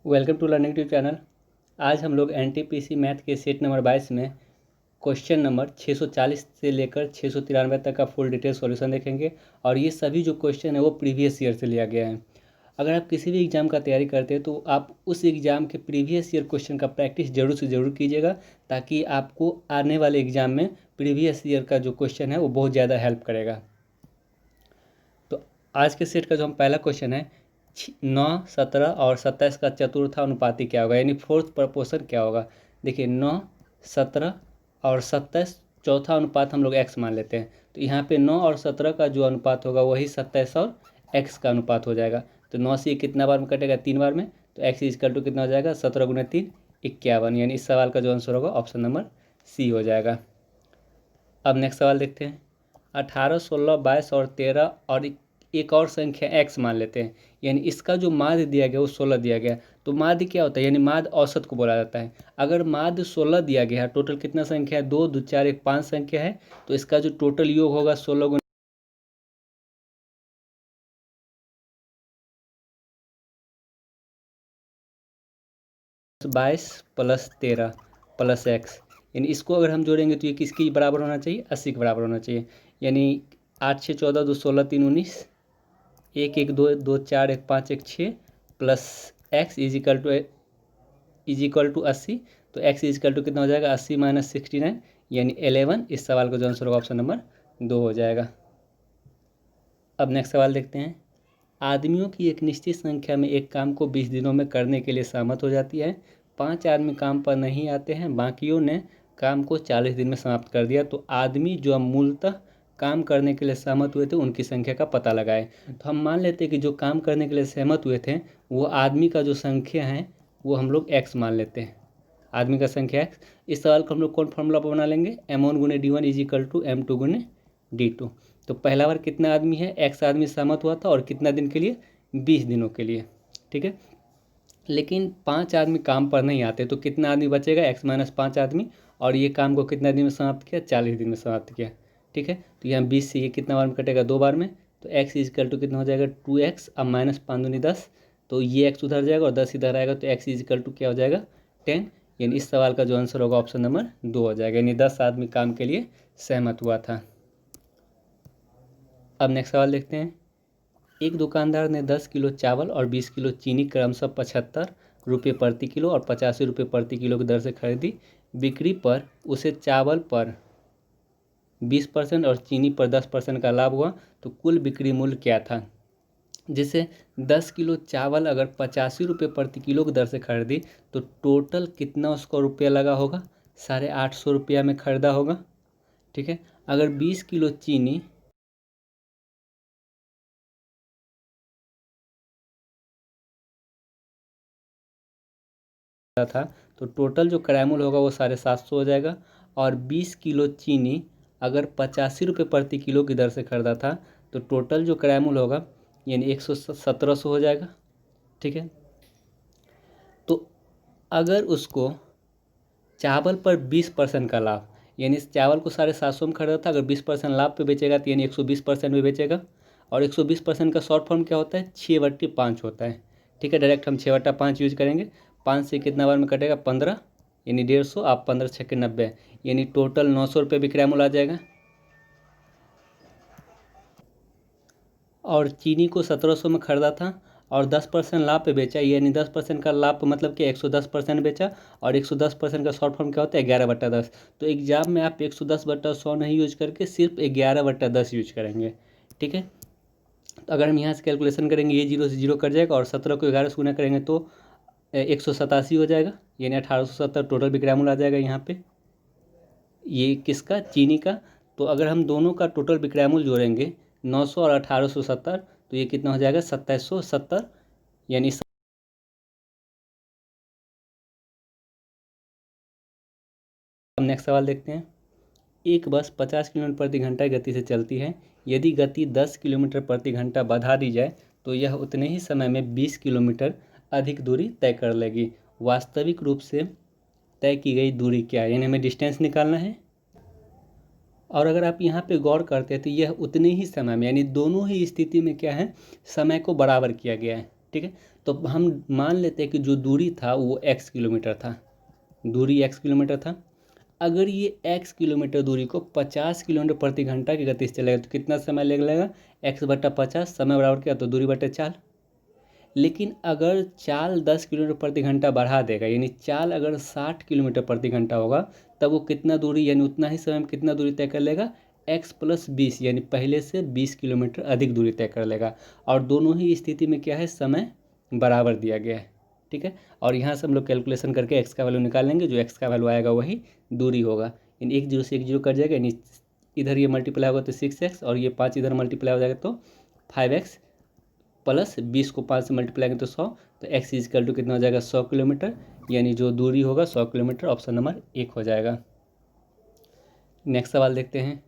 Welcome to learning tube channel. आज हम लोग एनटीपीसी मैथ के सेट नंबर 22 में क्वेश्चन नंबर 640 से लेकर 693 तक का फुल डिटेल सॉल्यूशन देखेंगे। और ये सभी जो क्वेश्चन है वो प्रीवियस ईयर से लिया गया है। अगर आप किसी भी एग्ज़ाम का तैयारी करते हैं तो आप उस एग्ज़ाम के प्रीवियस ईयर क्वेश्चन का प्रैक्टिस ज़रूर से ज़रूर कीजिएगा, ताकि आपको आने वाले एग्ज़ाम में प्रीवियस ईयर का जो क्वेश्चन है वो बहुत ज़्यादा हेल्प करेगा। तो आज के सेट का जो हम पहला क्वेश्चन है, 9, 17 और 27 का चतुर्थानुपाती क्या होगा, यानी फोर्थ प्रपोर्शन क्या होगा। देखिए 9, 17 और 27 चौथा अनुपात हम लोग x मान लेते हैं। तो यहाँ पे 9 और 17 का जो अनुपात होगा वही 27 और x का अनुपात हो जाएगा। तो 9 से कितना बार में कटेगा, 3 बार में। तो x इक्वल टू कितना हो जाएगा, 17 गुना 3 51। यानी इस सवाल का जो आंसर होगा ऑप्शन नंबर सी हो जाएगा। अब नेक्स्ट सवाल देखते हैं। 18, 16, 22 और 13 और एक और संख्या x मान लेते हैं, यानी इसका जो माध्य दिया गया वो 16 दिया गया। तो माध्य क्या होता है, यानी माध्य औसत को बोला जाता है। अगर माध्य 16 दिया गया है, टोटल कितना संख्या है, 2, 2, 4, 1, 5 संख्या है। तो इसका जो टोटल योग होगा 16 गुना 22 प्लस 13 प्लस x, यानी इसको अगर हम जोड़ेंगे तो ये किसके बराबर होना चाहिए, 80 के बराबर होना चाहिए। यानी 8, 6, 14, 2, 16, 3, 19, 1, 1, 2, 2, 4, 1, 5, 1, 6 plus x is equal to 80। तो x इजकल टू कितना हो जाएगा, 80 माइनस 69 यानी 11। इस सवाल का जो आंसर होगा ऑप्शन नंबर 2 हो जाएगा। अब नेक्स्ट सवाल देखते हैं। आदमियों की एक निश्चित संख्या में एक काम को 20 दिनों में करने के लिए सहमत हो जाती है। 5 आदमी काम पर नहीं आते हैं, बाकियों ने काम को 40 दिन में समाप्त कर दिया। तो आदमी जो मूलतः काम करने के लिए सहमत हुए थे उनकी संख्या का पता लगाए। तो हम मान लेते हैं कि जो काम करने के लिए सहमत हुए थे वो आदमी का जो संख्या है वो हम लोग x मान लेते हैं, आदमी का संख्या x। इस सवाल को हम लोग कौन फॉर्मूला पर बना लेंगे, m1 गुने d1 is equal to m2 गुने d2। तो पहला बार कितना आदमी है, x आदमी सहमत हुआ था और कितना दिन के लिए, 20 दिनों के लिए। ठीक है, लेकिन 5 आदमी काम पर नहीं आते, तो कितना आदमी बचेगा, x माइनस 5 आदमी। और ये काम को कितना दिन में समाप्त किया, 40 दिन में समाप्त किया। ठीक है, तो यहाँ 20 से ये कितना बार में कटेगा, 2 बार में। तो x इजकल टू कितना हो जाएगा, 2x। अब माइनस 5 दूनी 10, तो ये x उधर जाएगा और 10 इधर आएगा। तो x इजकल टू क्या हो जाएगा, 10। यानी इस सवाल का जो आंसर होगा ऑप्शन नंबर 2 हो जाएगा, यानी 10 आदमी काम के लिए सहमत हुआ था। अब नेक्स्ट सवाल देखते हैं। एक दुकानदार ने 10 किलो चावल और 20 किलो चीनी क्रमशः 75 रुपये प्रति किलो और 85 रुपये प्रति किलो की दर से खरीदी। बिक्री पर उसे चावल पर 20% और चीनी पर 10% का लाभ हुआ। तो कुल बिक्री मूल्य क्या था। जैसे 10 किलो चावल अगर 85 रुपये प्रति किलो की दर से खरीदी तो टोटल कितना उसको रुपया लगा होगा, 850 रुपया में खरीदा होगा। ठीक है, अगर 20 किलो चीनी था तो टोटल जो क्रय मूल्य होगा वो 750 हो जाएगा। और 20 किलो चीनी अगर 85 रुपये प्रति किलो की दर से खरीदा था तो टोटल जो क्रय मूल्य होगा यानी 1700 हो जाएगा। ठीक है, तो अगर उसको चावल पर 20% का लाभ, यानी इस चावल को 750 में खरीदा था, अगर 20% लाभ पे बेचेगा तो यानी 120% में बेचेगा। और 120% का शॉर्ट फॉर्म क्या होता है, 6/5 होता है। ठीक है, डायरेक्ट हम 6/5 यूज करेंगे। 5 से कितना बार में कटेगा, 15 यानी 150। आप 15 छक्के 90, यानी टोटल 900 रुपये विक्रय मूल्य आ जाएगा। और चीनी को 1700 में खरीदा था और 10% लाभ पे बेचा, यानी 10% का लाभ मतलब कि 110% बेचा। और 110% का शॉर्ट फॉर्म क्या होता है, 11/10। तो एग्जाम में आप 110/100 नहीं यूज करके सिर्फ 11/10 यूज करेंगे। ठीक है, तो अगर हम यहाँ से कैलकुलेशन करेंगे ये 0 से 0 कट जाएगा और 17 को 11 से गुना करेंगे तो 187 हो जाएगा, यानी 1870 टोटल विक्रय मूल्य आ जाएगा यहाँ पे, ये किसका, चीनी का। तो अगर हम दोनों का टोटल विक्रय मूल्य जोड़ेंगे 900 और 1870 तो ये कितना हो जाएगा, 2770। यानी हम नेक्स्ट सवाल देखते हैं। एक बस 50 किलोमीटर प्रति घंटा गति से चलती है। यदि गति 10 किलोमीटर प्रति घंटा बढ़ा दी जाए तो यह उतने ही समय में 20 किलोमीटर अधिक दूरी तय कर लेगी। वास्तविक रूप से तय की गई दूरी क्या है, यानी हमें डिस्टेंस निकालना है। और अगर आप यहाँ पे गौर करते हैं तो यह उतने ही समय में, यानी दोनों ही स्थिति में क्या है, समय को बराबर किया गया है। ठीक ठीक है। तो हम मान लेते हैं कि जो दूरी था वो x किलोमीटर था, दूरी x किलोमीटर था। अगर ये x किलोमीटर दूरी को 50 किलोमीटर प्रति घंटा की गति से चलेगा तो कितना समय लगेगा, x/50, समय बराबर क्या, तो दूरी बटे चाल। लेकिन अगर चाल 10 किलोमीटर प्रति घंटा बढ़ा देगा, यानी चाल अगर 60 किलोमीटर प्रति घंटा होगा, तब वो कितना दूरी, यानी उतना ही समय में कितना दूरी तय कर लेगा, x+20, यानी पहले से 20 किलोमीटर अधिक दूरी तय कर लेगा। और दोनों ही स्थिति में क्या है, समय बराबर दिया गया है, ठीक है। और यहाँ से हम लोग कैलकुलेशन करके x का वैल्यू निकाल लेंगे, जो x का वैल्यू आएगा वही दूरी होगा। यानी 1 0 से 1 0 कट जाएगा, यानी इधर ये मल्टीप्लाई होगा तो 6x, और ये 5 इधर मल्टीप्लाई हो जाएगा तो 5x, प्लस 20 को 5 से मल्टीप्लाई करें तो 100, तो x इजकल टू कितना हो जाएगा, 100 किलोमीटर। यानी जो दूरी होगा 100 किलोमीटर, ऑप्शन नंबर 1 हो जाएगा। नेक्स्ट सवाल देखते हैं।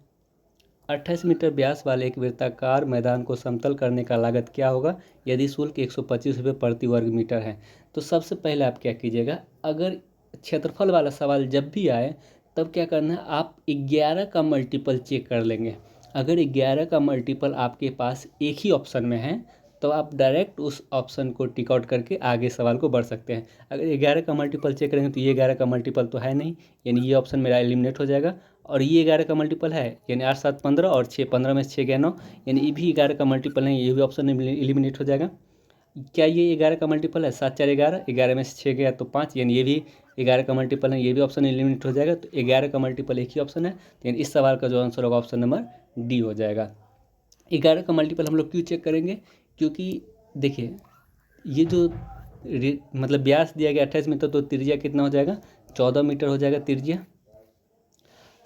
28 मीटर व्यास वाले एक वृत्ताकार मैदान को समतल करने का लागत क्या होगा यदि शुल्क 125 रुपये प्रति वर्ग मीटर है। तो सबसे पहले आप क्या कीजिएगा, अगर क्षेत्रफल वाला सवाल जब भी आए तब क्या करना है, आप 11 का मल्टीपल चेक कर लेंगे। अगर 11 का मल्टीपल आपके पास एक ही ऑप्शन में है तो आप डायरेक्ट उस ऑप्शन को टिक आउट करके आगे सवाल को बढ़ सकते हैं। अगर 11 का मल्टीपल चेक करेंगे तो ये 11 का मल्टीपल तो है नहीं, यानी ये ऑप्शन मेरा एलिमिनेट हो जाएगा। और ये 11 का मल्टीपल है, यानी 8 7 15 और 6 15 में 6 गया 9, यानी ये भी 11 का मल्टीपल है, ये भी ऑप्शन एलिमिनेट हो जाएगा। क्या ये 11 का मल्टीपल है, 7 4 11, 11 में से 6 गया तो 5, यानी ये भी 11 का मल्टीपल है, ये भी ऑप्शन एलिमिनेट हो जाएगा। तो 11 का मल्टीपल एक ही ऑप्शन है, यानी इस सवाल का जो आंसर होगा ऑप्शन नंबर डी हो जाएगा। 11 का मल्टीपल हम लोग क्यों चेक करेंगे, क्योंकि देखिए ये जो मतलब व्यास दिया गया 28 मीटर, तो त्रिज्या कितना हो जाएगा, 14 मीटर हो जाएगा त्रिज्या।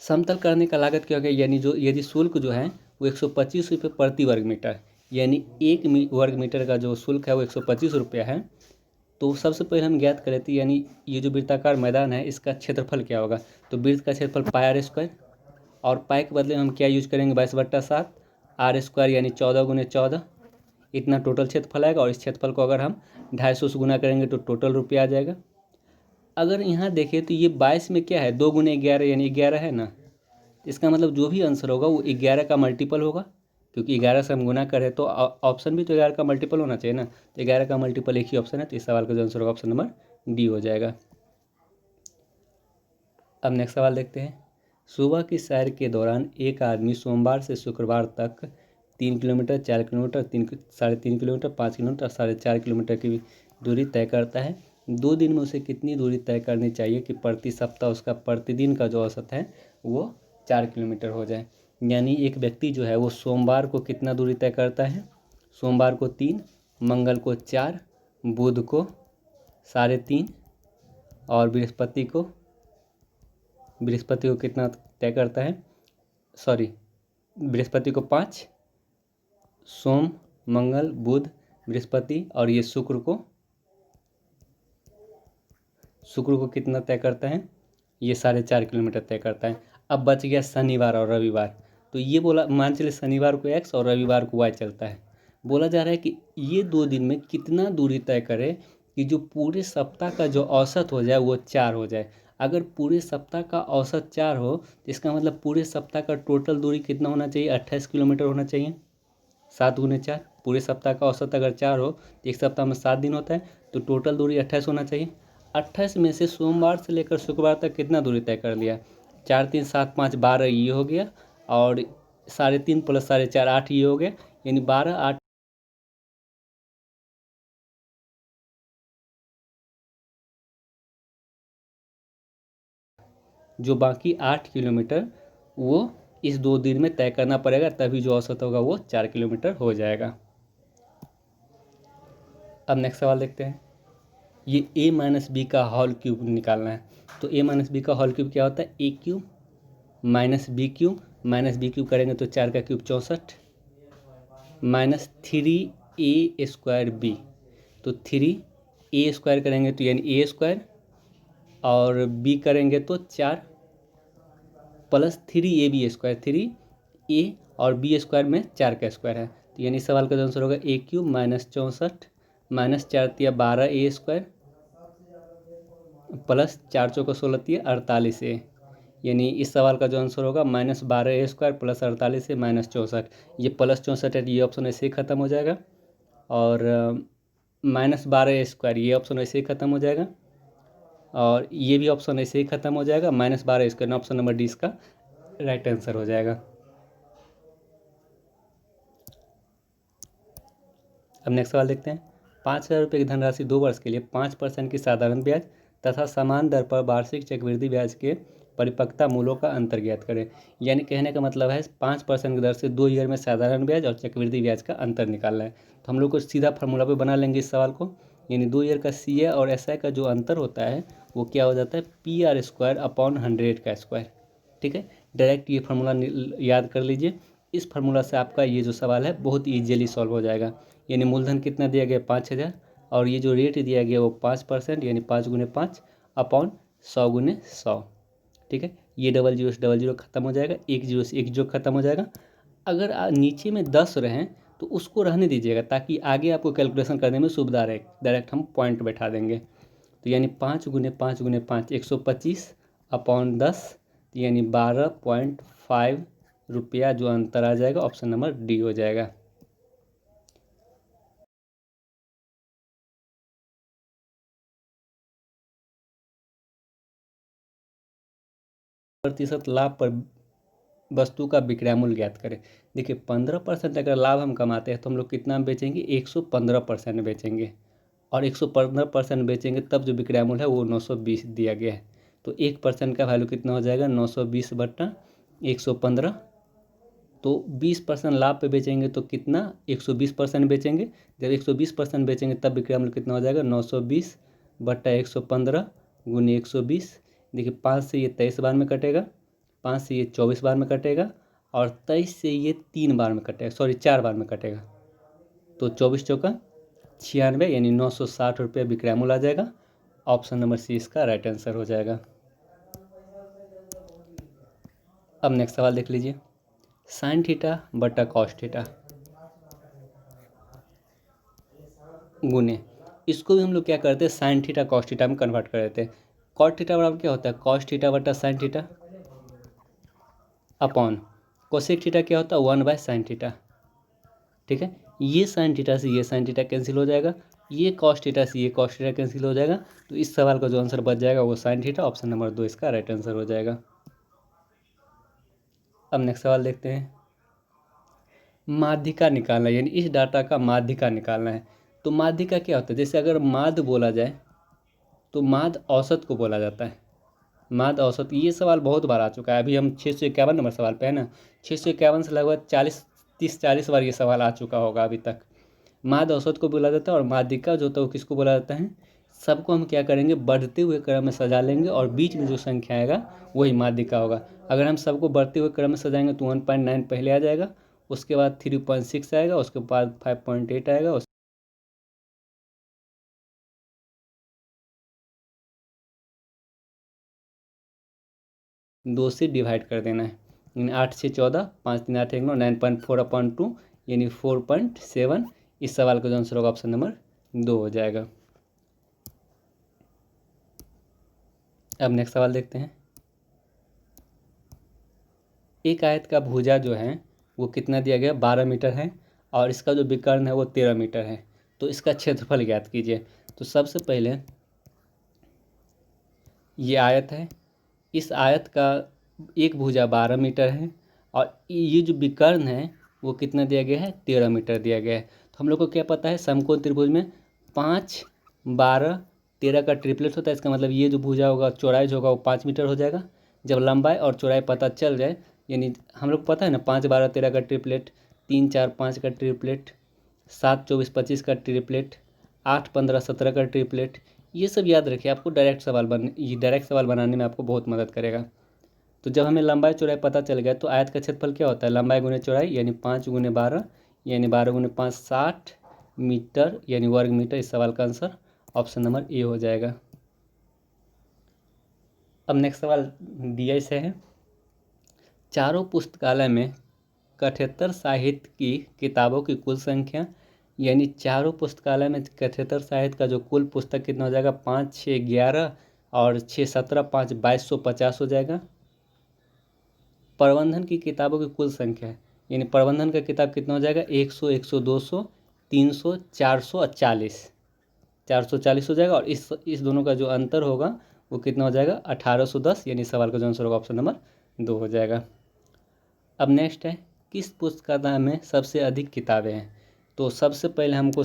समतल करने का लागत क्या होगा, यानी जो यदि शुल्क जो है वो 125 रुपये प्रति वर्ग मीटर, यानी 1 वर्ग मीटर का जो शुल्क है वो 125 रुपया है। तो सबसे पहले हम ज्ञात करें थे, यानी ये जो वृत्ताकार मैदान है इसका क्षेत्रफल क्या होगा। तो वृत्त का क्षेत्रफल πr², और पाई के बदले हम क्या यूज करेंगे, 22/7, r² यानी 14 × 14, इतना टोटल क्षेत्रफल आएगा। और इस क्षेत्रफल को अगर हम 250 से गुना करेंगे तो टोटल रुपया आ जाएगा। अगर यहाँ देखें तो ये 22 में क्या है, 2 × 11 यानी 11 है ना, इसका मतलब जो भी आंसर होगा वो 11 का मल्टीपल होगा, क्योंकि 11 से हम गुना करें तो ऑप्शन भी तो 11 का मल्टीपल होना चाहिए ना। तो 11 का मल्टीपल एक ही ऑप्शन है, तो इस सवाल का जो आंसर होगा ऑप्शन नंबर डी हो जाएगा। अब नेक्स्ट सवाल देखते हैं। सुबह की सैर के दौरान एक आदमी सोमवार से शुक्रवार तक 3 kilometre, 4 kilometre, 3.5 kilometre, 5 kilometre, 4.5 kilometre की दूरी तय करता है। 2 दिन में उसे कितनी दूरी तय करनी चाहिए कि प्रति सप्ताह उसका प्रतिदिन का जो औसत है वो 4 किलोमीटर हो जाए। यानी एक व्यक्ति जो है वो सोमवार को कितना दूरी तय करता है, सोमवार को 3, मंगल को 4, बुध को 3.5 और बृहस्पति को कितना तय करता है, बृहस्पति को 5, सोम मंगल बुध बृहस्पति, और ये शुक्र को कितना तय करता है, ये 4.5 किलोमीटर तय करता है। अब बच गया शनिवार और रविवार। तो ये बोला, मान चलिए शनिवार को x और रविवार को y चलता है। बोला जा रहा है कि ये 2 दिन में कितना दूरी तय करे कि जो पूरे सप्ताह का जो औसत हो जाए वो 4 हो जाए। अगर पूरे सप्ताह का औसत 4 हो तो इसका मतलब पूरे सप्ताह का टोटल दूरी कितना होना चाहिए, 28 किलोमीटर होना चाहिए। 7 × 4, पूरे सप्ताह का औसत अगर 4 हो तो एक सप्ताह में 7 दिन होता है, तो टोटल दूरी 28 होना चाहिए। 28 में से सोमवार से लेकर शुक्रवार तक कितना दूरी तय कर लिया, 4 3 7 5 12 ये हो गया, और 3.5 + 4.5 8 ये हो गया, यानी 12 8 जो बाकी 8 किलोमीटर वो इस 2 दिन में तय करना पड़ेगा, तभी जो औसत होगा वो 4 किलोमीटर हो जाएगा। अब नेक्स्ट सवाल देखते हैं। ये a - b का होल क्यूब निकालना है। तो a - b का होल क्यूब क्या होता है, a³ - b³ -b³ करेंगे तो 4 का क्यूब 64, -3a² तो 3a² करेंगे तो यानी a², और b करेंगे तो 4, प्लस 3ab², 3a और b² में 4 का स्क्वायर है, तो यानी सवाल का आंसर होगा a³ - 64 -4 × 12a² प्लस 4 × 4 = 16 48a, यानी इस सवाल का जो आंसर होगा -12a² प्लस 48a, - 64। ये प्लस 64 है, ये ऑप्शन ऐसे ही ख़त्म हो जाएगा। और -12 ये ऑप्शन ऐसे ही ख़त्म हो जाएगा और ये भी ऑप्शन ऐसे ही ख़त्म हो जाएगा। -12 ऑप्शन नंबर डी इसका राइट आंसर हो जाएगा। अब नेक्स्ट सवाल देखते हैं। 5,000 रुपये की धनराशि 2 वर्ष के लिए 5% की साधारण ब्याज तथा समान दर पर वार्षिक चक्रवृद्धि ब्याज के परिपक्वता मूल्यों का अंतर ज्ञात करें। यानी कहने का मतलब है 5% की दर से 2 ईयर में साधारण ब्याज और चक्रवृद्धि ब्याज का अंतर निकालना है। तो हम लोग को सीधा फार्मूला पे बना लेंगे इस सवाल को। यानी 2 ईयर का CA और SI का जो अंतर होता है वो क्या हो जाता है, PR² / 100 का स्क्वायर। ठीक है, डायरेक्ट ये फार्मूला याद कर लीजिए। इस फार्मूला से आपका ये जो सवाल है बहुत ईजिली सॉल्व हो जाएगा। यानी मूलधन कितना दिया गया 5,000 और ये जो रेट दिया गया वो 5% यानी 5 × 5 अपॉन 100 × 100। ठीक है, ये 00 से 00 खत्म हो जाएगा, 10 से 1 खत्म हो जाएगा। अगर नीचे में 10 रहें तो उसको रहने दीजिएगा ताकि आगे आपको कैलकुलेशन करने में सुविधा रहे। डायरेक्ट हम पॉइंट बैठा देंगे। तो यानी 5 × 5 × 5 125 अपॉन 10 यानी 12.5 रुपया जो अंतर आ जाएगा ऑप्शन नंबर डी हो जाएगा। प्रतिशत लाभ पर वस्तु का विक्रय मूल्य ज्ञात करें। देखिए 15% अगर लाभ हम कमाते हैं तो हम लोग कितना बेचेंगे, 115% बेचेंगे और 115% बेचेंगे तब जो विक्रय मूल्य है वो 920 दिया गया है। तो 1% का वैल्यू कितना हो जाएगा, 920/115। तो 20% लाभ पे बेचेंगे तो कितना, 120% बेचेंगे। जब 120% बेचेंगे तब विक्रय मूल्य कितना हो जाएगा, 920/115 × 120। देखिए 5 से ये 23 बार में कटेगा, 5 से ये 24 बार में कटेगा और 23 से ये 3 बार में कटेगा, 4 बार में कटेगा। तो 24 चौका 96 यानी 960 रुपये विक्रय मूल्य आ जाएगा। ऑप्शन नंबर सी इसका राइट आंसर हो जाएगा। अब नेक्स्ट सवाल देख लीजिए। sin θ/cos θ गुने, इसको भी हम लोग क्या करते हैं, sin θ cos θ में कन्वर्ट कर देते हैं। cot θ बराबर क्या होता है, cos θ/sin θ upon cosec theta क्या होता है, 1/sin θ। ठीक है, ये sin θ से ये sin θ कैंसिल हो जाएगा, ये cos θ से ये cos θ कैंसिल हो जाएगा। तो इस सवाल का जो आंसर बच जाएगा वो sin θ, ऑप्शन नंबर 2 इसका राइट आंसर हो जाएगा। अब नेक्स्ट सवाल देखते हैं। माध्यिका निकालना, यानी इस डाटा का माध्यिका निकालना है। तो माध्यिका क्या होता है, जैसे अगर माध्य बोला जाए तो माध्य औसत को बोला जाता है। माध्य औसत, ये सवाल बहुत बार आ चुका है। अभी हम 651 नंबर सवाल पे है ना, 651 से लगभग 30-40 बार ये सवाल आ चुका होगा अभी तक। माध्य औसत को बोला जाता है और माध्यिका जो होता है वो किसको बोला जाता है। सबको हम क्या करेंगे, बढ़ते हुए क्रम में सजा लेंगे और बीच में जो संख्या आएगा वही माध्यिका होगा। अगर हम सबको बढ़ते हुए क्रम में सजाएंगे तो 1.9 पहले आ जाएगा, उसके बाद 3.6 आएगा, उसके बाद 5.8 आएगा, 2 से डिवाइड कर देना है। यानी 8 से 14, 5 3 8 1 9, 9.4/2 यानी 4.7। इस सवाल का जो आंसर होगा ऑप्शन नंबर 2 हो जाएगा। अब नेक्स्ट सवाल देखते हैं। एक आयत का भुजा जो है वो कितना दिया गया, 12 मीटर है और इसका जो विकर्ण है वो 13 मीटर है। तो इसका क्षेत्रफल ज्ञात कीजिए। तो सबसे पहले ये आयत है, इस आयत का एक भुजा 12 मीटर है और ये जो विकर्ण है वो कितना दिया गया है, 13 मीटर दिया गया है। तो हम लोग को क्या पता है, समकोण त्रिभुज में 5, 12, 13 का ट्रिपलेट होता है। इसका मतलब ये जो भुजा होगा, चौड़ाई जो होगा वो 5 मीटर हो जाएगा। जब लंबाई और चौड़ाई पता चल जाए, यानी हम लोग को पता है ना, 5, 12, 13 का ट्रिपलेट, 3, 4, 5 का ट्रिपलेट, 7, 24, 25 का ट्रिपलेट, 8, 15, 17 का ट्रिपलेट, ये सब याद रखिए। आपको डायरेक्ट सवाल बनाने में आपको बहुत मदद करेगा। तो जब हमें लंबाई चौड़ाई पता चल गया तो आयत का क्षेत्रफल क्या होता है, लंबाई गुने चौड़ाई यानी 5 × 12 यानी 12 × 5 60 मीटर यानी वर्ग मीटर। इस सवाल का आंसर ऑप्शन नंबर ए हो जाएगा। अब नेक्स्ट सवाल दिया से है, चारों पुस्तकालय में 78 साहित्य की किताबों की कुल संख्या, यानी चारों पुस्तकालय में 78 साहित्य का जो कुल पुस्तक कितना हो जाएगा, 5, 6, 11 और 6, 17, 5, 2250 हो जाएगा। प्रबंधन की किताबों की कुल संख्या है, यानी प्रबंधन का किताब कितना हो जाएगा, 100, 100, 200, 300, 400 और 40। 440 हो जाएगा, और इस दोनों का जो अंतर होगा वो कितना हो जाएगा 1810, यानी सवाल का जो आंसर होगा ऑप्शन नंबर 2 हो जाएगा। अब नेक्स्ट है, किस पुस्तकालय में सबसे अधिक किताबें हैं? तो सबसे पहले हमको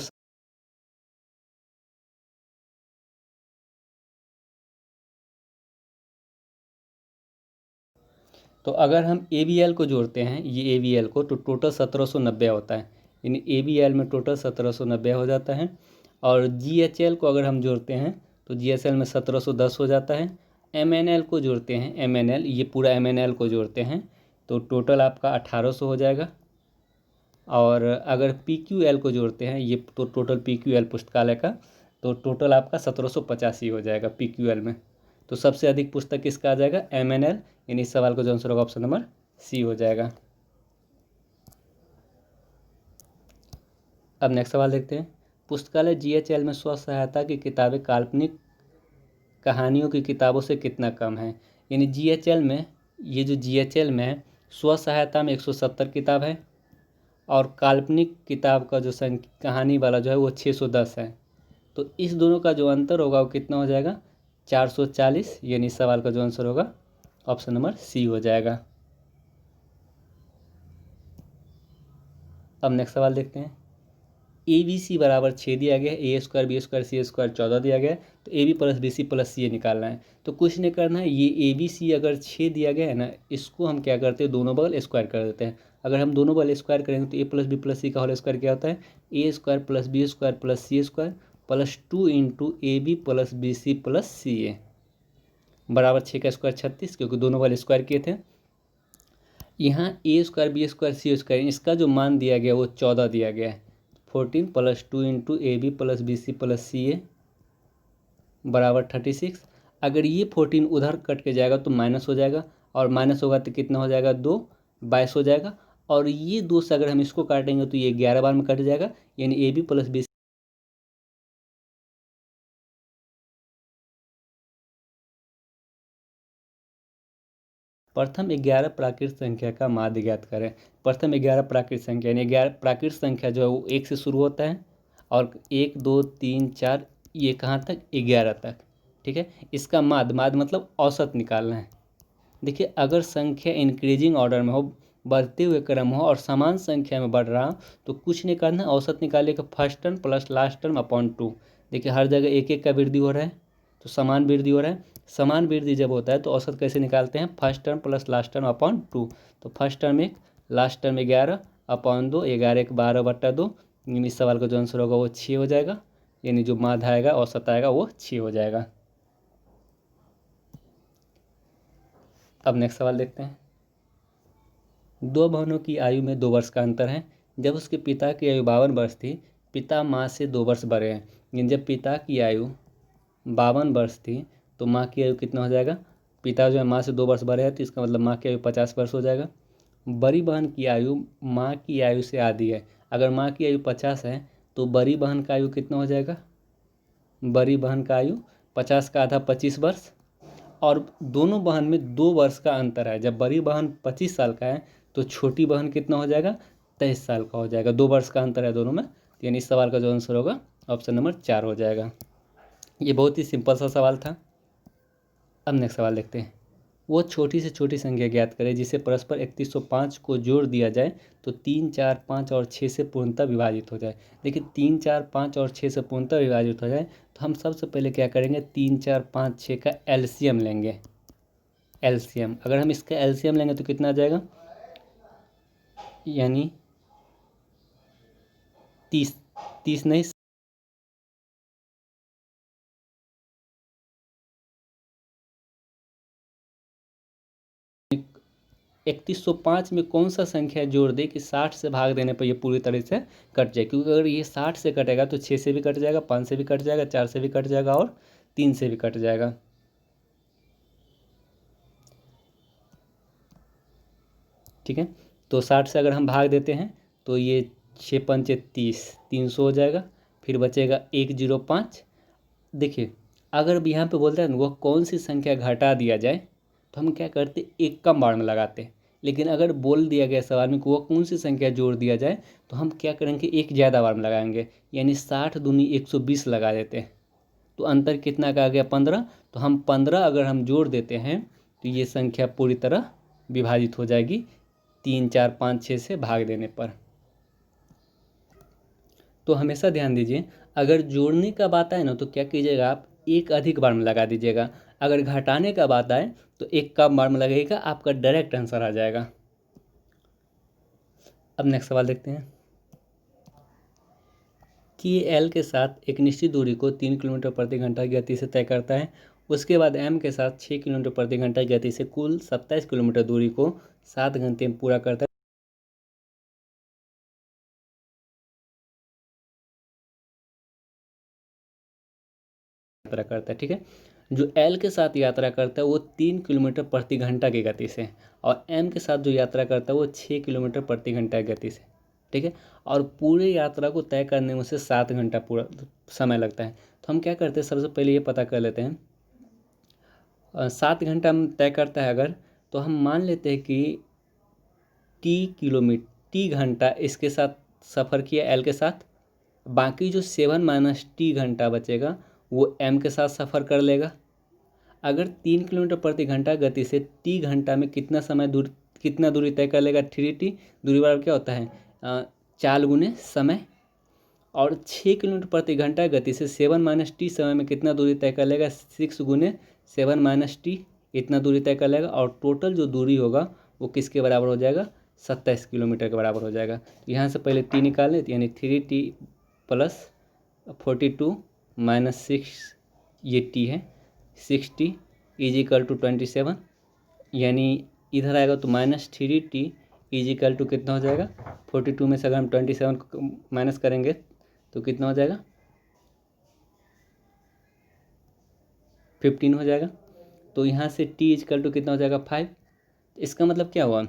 तो अगर हम AVL को जोड़ते हैं, ये AVL को, तो टोटल 1790 होता है, यानी AVL में टोटल 1790 हो जाता है। और GHL को अगर हम जोड़ते हैं तो GHL में 1710 हो जाता है। MNL को जोड़ते हैं, MNL, ये पूरा MNL को जोड़ते हैं तो टोटल आपका 1800 हो जाएगा। और अगर PQL को जोड़ते हैं, ये तो टोटल PQL पुस्तकालय का, तो टोटल आपका 1785 हो जाएगा PQL में। तो सबसे अधिक पुस्तक किसका आ जाएगा? MNL, यानी इस सवाल का जो आंसर होगा ऑप्शन नंबर C हो जाएगा। अब नेक्स्ट सवाल देखते हैं, पुस्तकालय GHL में स्व सहायता की किताबें काल्पनिक कहानियों की किताबों से कितना कम है? यानी GHL में, ये जो GHL में है, स्व सहायता में 170 किताब है, और काल्पनिक किताब का जो कहानी वाला जो है वो 610 है। तो इस दोनों का जो अंतर होगा वो कितना हो जाएगा? 440, यानी इस सवाल का जो आंसर होगा ऑप्शन नंबर C हो जाएगा। अब नेक्स्ट सवाल देखते हैं, ABC बराबर 6 दिया गया है, A square B square C square 14 दिया गया है, तो AB plus BC plus CA निकालना है। तो कुछ नहीं करना है, ये ABC अगर 6 दिया गया है ना, इसको हम क्या करते हैं, दोनों बगल स्क्वायर कर देते हैं। अगर हम दोनों बगल स्क्वायर करेंगे तो A plus B plus C का होल स्क्वायर क्या होता है? A square plus B square plus C square plus 2 into AB plus BC plus CA बराबर 6 का स्क्वायर 36, क्योंकि दोनों बगल स्क्वायर किए थे। यहाँ A square B square C square, इसका जो मान दिया गया वो 14 दिया गया है। 14 plus 2 into AB plus BC plus CA बराबर 36। अगर ये 14 उधर कट के जाएगा तो माइनस हो जाएगा, और माइनस होगा तो कितना हो जाएगा? 2, 22 हो जाएगा। और ये 2 से अगर हम इसको काटेंगे तो ये 11 बार में कट जाएगा, यानी AB प्लस BC प्रथम 11 प्राकृत संख्या का माध्य ज्ञात करें। प्रथम 11 प्राकृत संख्या, यानी 11 प्राकृत संख्या जो है वो 1 से शुरू होता है, और 1 2 3 4 ये कहाँ तक? 11 तक। ठीक है, इसका माध्य मतलब औसत निकालना है। देखिए, अगर संख्या इंक्रीजिंग ऑर्डर में हो, बढ़ते हुए क्रम हो, और समान संख्या में बढ़ रहा, तो कुछ नहीं करना, औसत निकालिएगा first term plus last term upon 2। देखिए, हर जगह एक एक का वृद्धि हो रहा है, तो समान वृद्धि हो रहा है। समान वृद्धि जब होता है तो औसत कैसे निकालते हैं? First term plus last term upon 2। तो first term 1, last term 11 upon 2, 11 1 12/2, इस सवाल का जो आंसर होगा वो 6 हो जाएगा, यानी जो माध्य आएगा, औसत आएगा, वो 6 हो जाएगा। अब नेक्स्ट सवाल देखते हैं, 2 बहनों की आयु में 2 वर्ष का अंतर है। जब उसके पिता की आयु 52 वर्ष थी, पिता माँ से 2 वर्ष बड़े हैं, लेकिन जब पिता की आयु 52 वर्ष थी तो माँ की आयु कितना हो जाएगा? पिता जो है माँ से 2 वर्ष बड़े हैं, तो इसका मतलब माँ की आयु 50 वर्ष हो जाएगा। बड़ी बहन की आयु माँ की आयु से आधी है। अगर माँ की आयु 50 है तो बड़ी बहन का आयु कितना हो जाएगा? बड़ी बहन का आयु 50 का आधा 25 वर्ष, और दोनों बहन में 2 वर्ष का अंतर है। जब बड़ी बहन 25 साल का है तो छोटी बहन कितना हो जाएगा? 23 साल का हो जाएगा। 2 वर्ष का अंतर है दोनों में, यानी इस सवाल का जो आंसर होगा ऑप्शन नंबर 4 हो जाएगा। ये बहुत ही सिंपल सा सवाल था। अब नेक्स्ट सवाल देखते हैं, वो छोटी से छोटी संख्या ज्ञात करें जिसे परस्पर 3105 को जोड़ दिया जाए तो 3 4 5 और 6 से पूर्णतः विभाजित हो जाए। देखिए, 3 4 5 और 6 से पूर्णतः विभाजित हो जाए तो हम सबसे पहले क्या करेंगे? 3 4 5 6 का एलसीएम लेंगे। एलसीएम, अगर हम इसका एलसीएम लेंगे तो कितना आ जाएगा? यानी 30, 30 नहीं, 3105 में कौन सा संख्या जोड़ दे कि 60 से भाग देने पर ये पूरी तरह से कट जाए? क्योंकि अगर ये 60 से कटेगा तो 6 से भी कट जाएगा, 5 से भी कट जाएगा, 4 से भी कट जाएगा, और 3 से भी कट जाएगा। ठीक है, तो 60 से अगर हम भाग देते हैं तो ये 6 पंचे 30, 300 हो जाएगा। फिर बचेगा 105। देखिए, अगर यहाँ पे बोलते हैं वह कौन सी संख्या घटा दिया जाए तो हम क्या करते? एक कम बार में लगाते। लेकिन अगर बोल दिया गया सवाल में कि वह कौन सी संख्या जोड़ दिया जाए तो हम क्या करेंगे? एक ज़्यादा बार में लगाएंगे, यानी 60 दूनी 120 लगा देते हैं। तो अंतर कितना का आ गया 15। तो हम 15 अगर हम जोड़ देते हैं तो ये संख्या पूरी तरह विभाजित हो जाएगी 3, 4, 5, 6 से भाग देने पर। तो हमेशा ध्यान दीजिए, अगर जोड़ने का बात आए ना तो क्या कीजिएगा, आप एक अधिक बार में लगा दीजिएगा। अगर घटाने का बात आए तो एक कम बार में लगेगा, आपका डायरेक्ट आंसर आ जाएगा। अब नेक्स्ट सवाल देखते हैं कि एल के साथ एक निश्चित दूरी को 3 किलोमीटर प्रति घंटा की गति से तय करता है। उसके बाद एम के साथ 6 किलोमीटर प्रति घंटा की गति से कुल 27 किलोमीटर दूरी को 7 घंटे में पूरा करता है। यात्रा करता है, ठीक है। जो एल के साथ यात्रा करता है वो 3 किलोमीटर प्रति घंटा की गति से, और एम के साथ जो यात्रा करता है वो 6 किलोमीटर प्रति घंटा की गति से, ठीक है। और पूरे यात्रा को तय करने में उसे 7 घंटा पूरा समय लगता है। तो हम क्या करते हैं, सबसे पहले ये पता कर लेते हैं 7 घंटा में तय करता है अगर, तो हम मान लेते हैं कि टी घंटा इसके साथ सफ़र किया एल के साथ, बाकी जो 7 - टी घंटा बचेगा वो एम के साथ सफ़र कर लेगा। अगर 3 किलोमीटर प्रति घंटा गति से टी घंटा में कितना दूरी तय कर लेगा, 3t दूरी बराबर क्या होता है 4 गुने समय। और 6 किलोमीटर प्रति घंटा गति से 7 - टी समय में कितना दूरी तय कर लेगा, 6 गुने 7 - टी, इतना दूरी तय कर लेगा। और टोटल जो दूरी होगा वो किसके बराबर हो जाएगा, 27 किलोमीटर के बराबर हो जाएगा। तो यहाँ से पहले टी निकाल लें, यानी 3t + 42 - 6, ये टी है, 60 = 27, यानी इधर आएगा तो -3t = कितना हो जाएगा 42 में से अगर हम 27 माइनस करेंगे तो कितना हो जाएगा 15 हो जाएगा। तो यहाँ से t = कितना हो जाएगा 5। इसका मतलब क्या हुआ,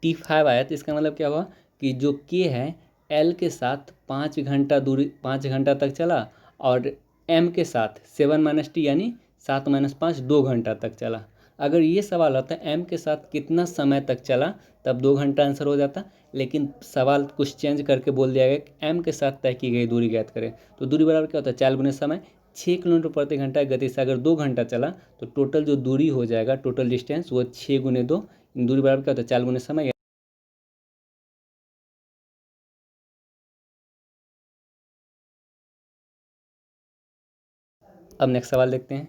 t5 आया तो इसका मतलब क्या हुआ कि जो k है l के साथ 5 घंटा तक चला, और m के साथ 7 - टी यानी 7 - 5 2 घंटा तक चला। अगर ये सवाल होता है m के साथ कितना समय तक चला, तब 2 घंटा आंसर हो जाता, लेकिन सवाल कुछ चेंज करके बोल दिया गया कि m के साथ तय की गई दूरी ज्ञात करें। तो दूरी बराबर क्या होता है 4 गुने समय। 6 किलोमीटर प्रति घंटा गति से अगर 2 घंटा चला तो टोटल जो दूरी हो जाएगा, टोटल डिस्टेंस, वो 6 गुने 2, दूरी बराबर क्या होता है 4 गुने समय। अब नेक्स्ट सवाल देखते हैं।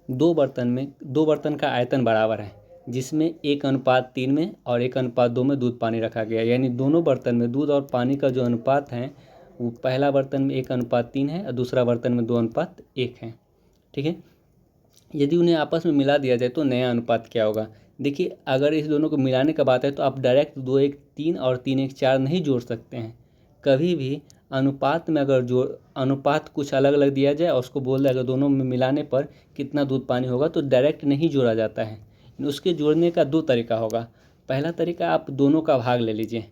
दो बर्तन का आयतन बराबर है, जिसमें 1:3 में और 1:2 में दूध पानी रखा गया, यानी दोनों बर्तन में दूध और पानी का जो अनुपात है वो पहला बर्तन में 1:3 है और दूसरा बर्तन में 2:1 है, ठीक है। यदि उन्हें आपस में मिला दिया जाए तो नया अनुपात क्या होगा। देखिए, अगर इस दोनों को मिलाने का बात है तो आप डायरेक्ट 2:1 और 3:4 नहीं जोड़ सकते हैं। कभी भी अनुपात में अगर जो अनुपात कुछ अलग अलग दिया जाए और उसको बोल दिया अगर दोनों में मिलाने पर कितना दूध पानी होगा, तो डायरेक्ट नहीं जोड़ा जाता है। उसके जोड़ने का 2 तरीका होगा। पहला तरीका, आप दोनों का भाग ले लीजिए।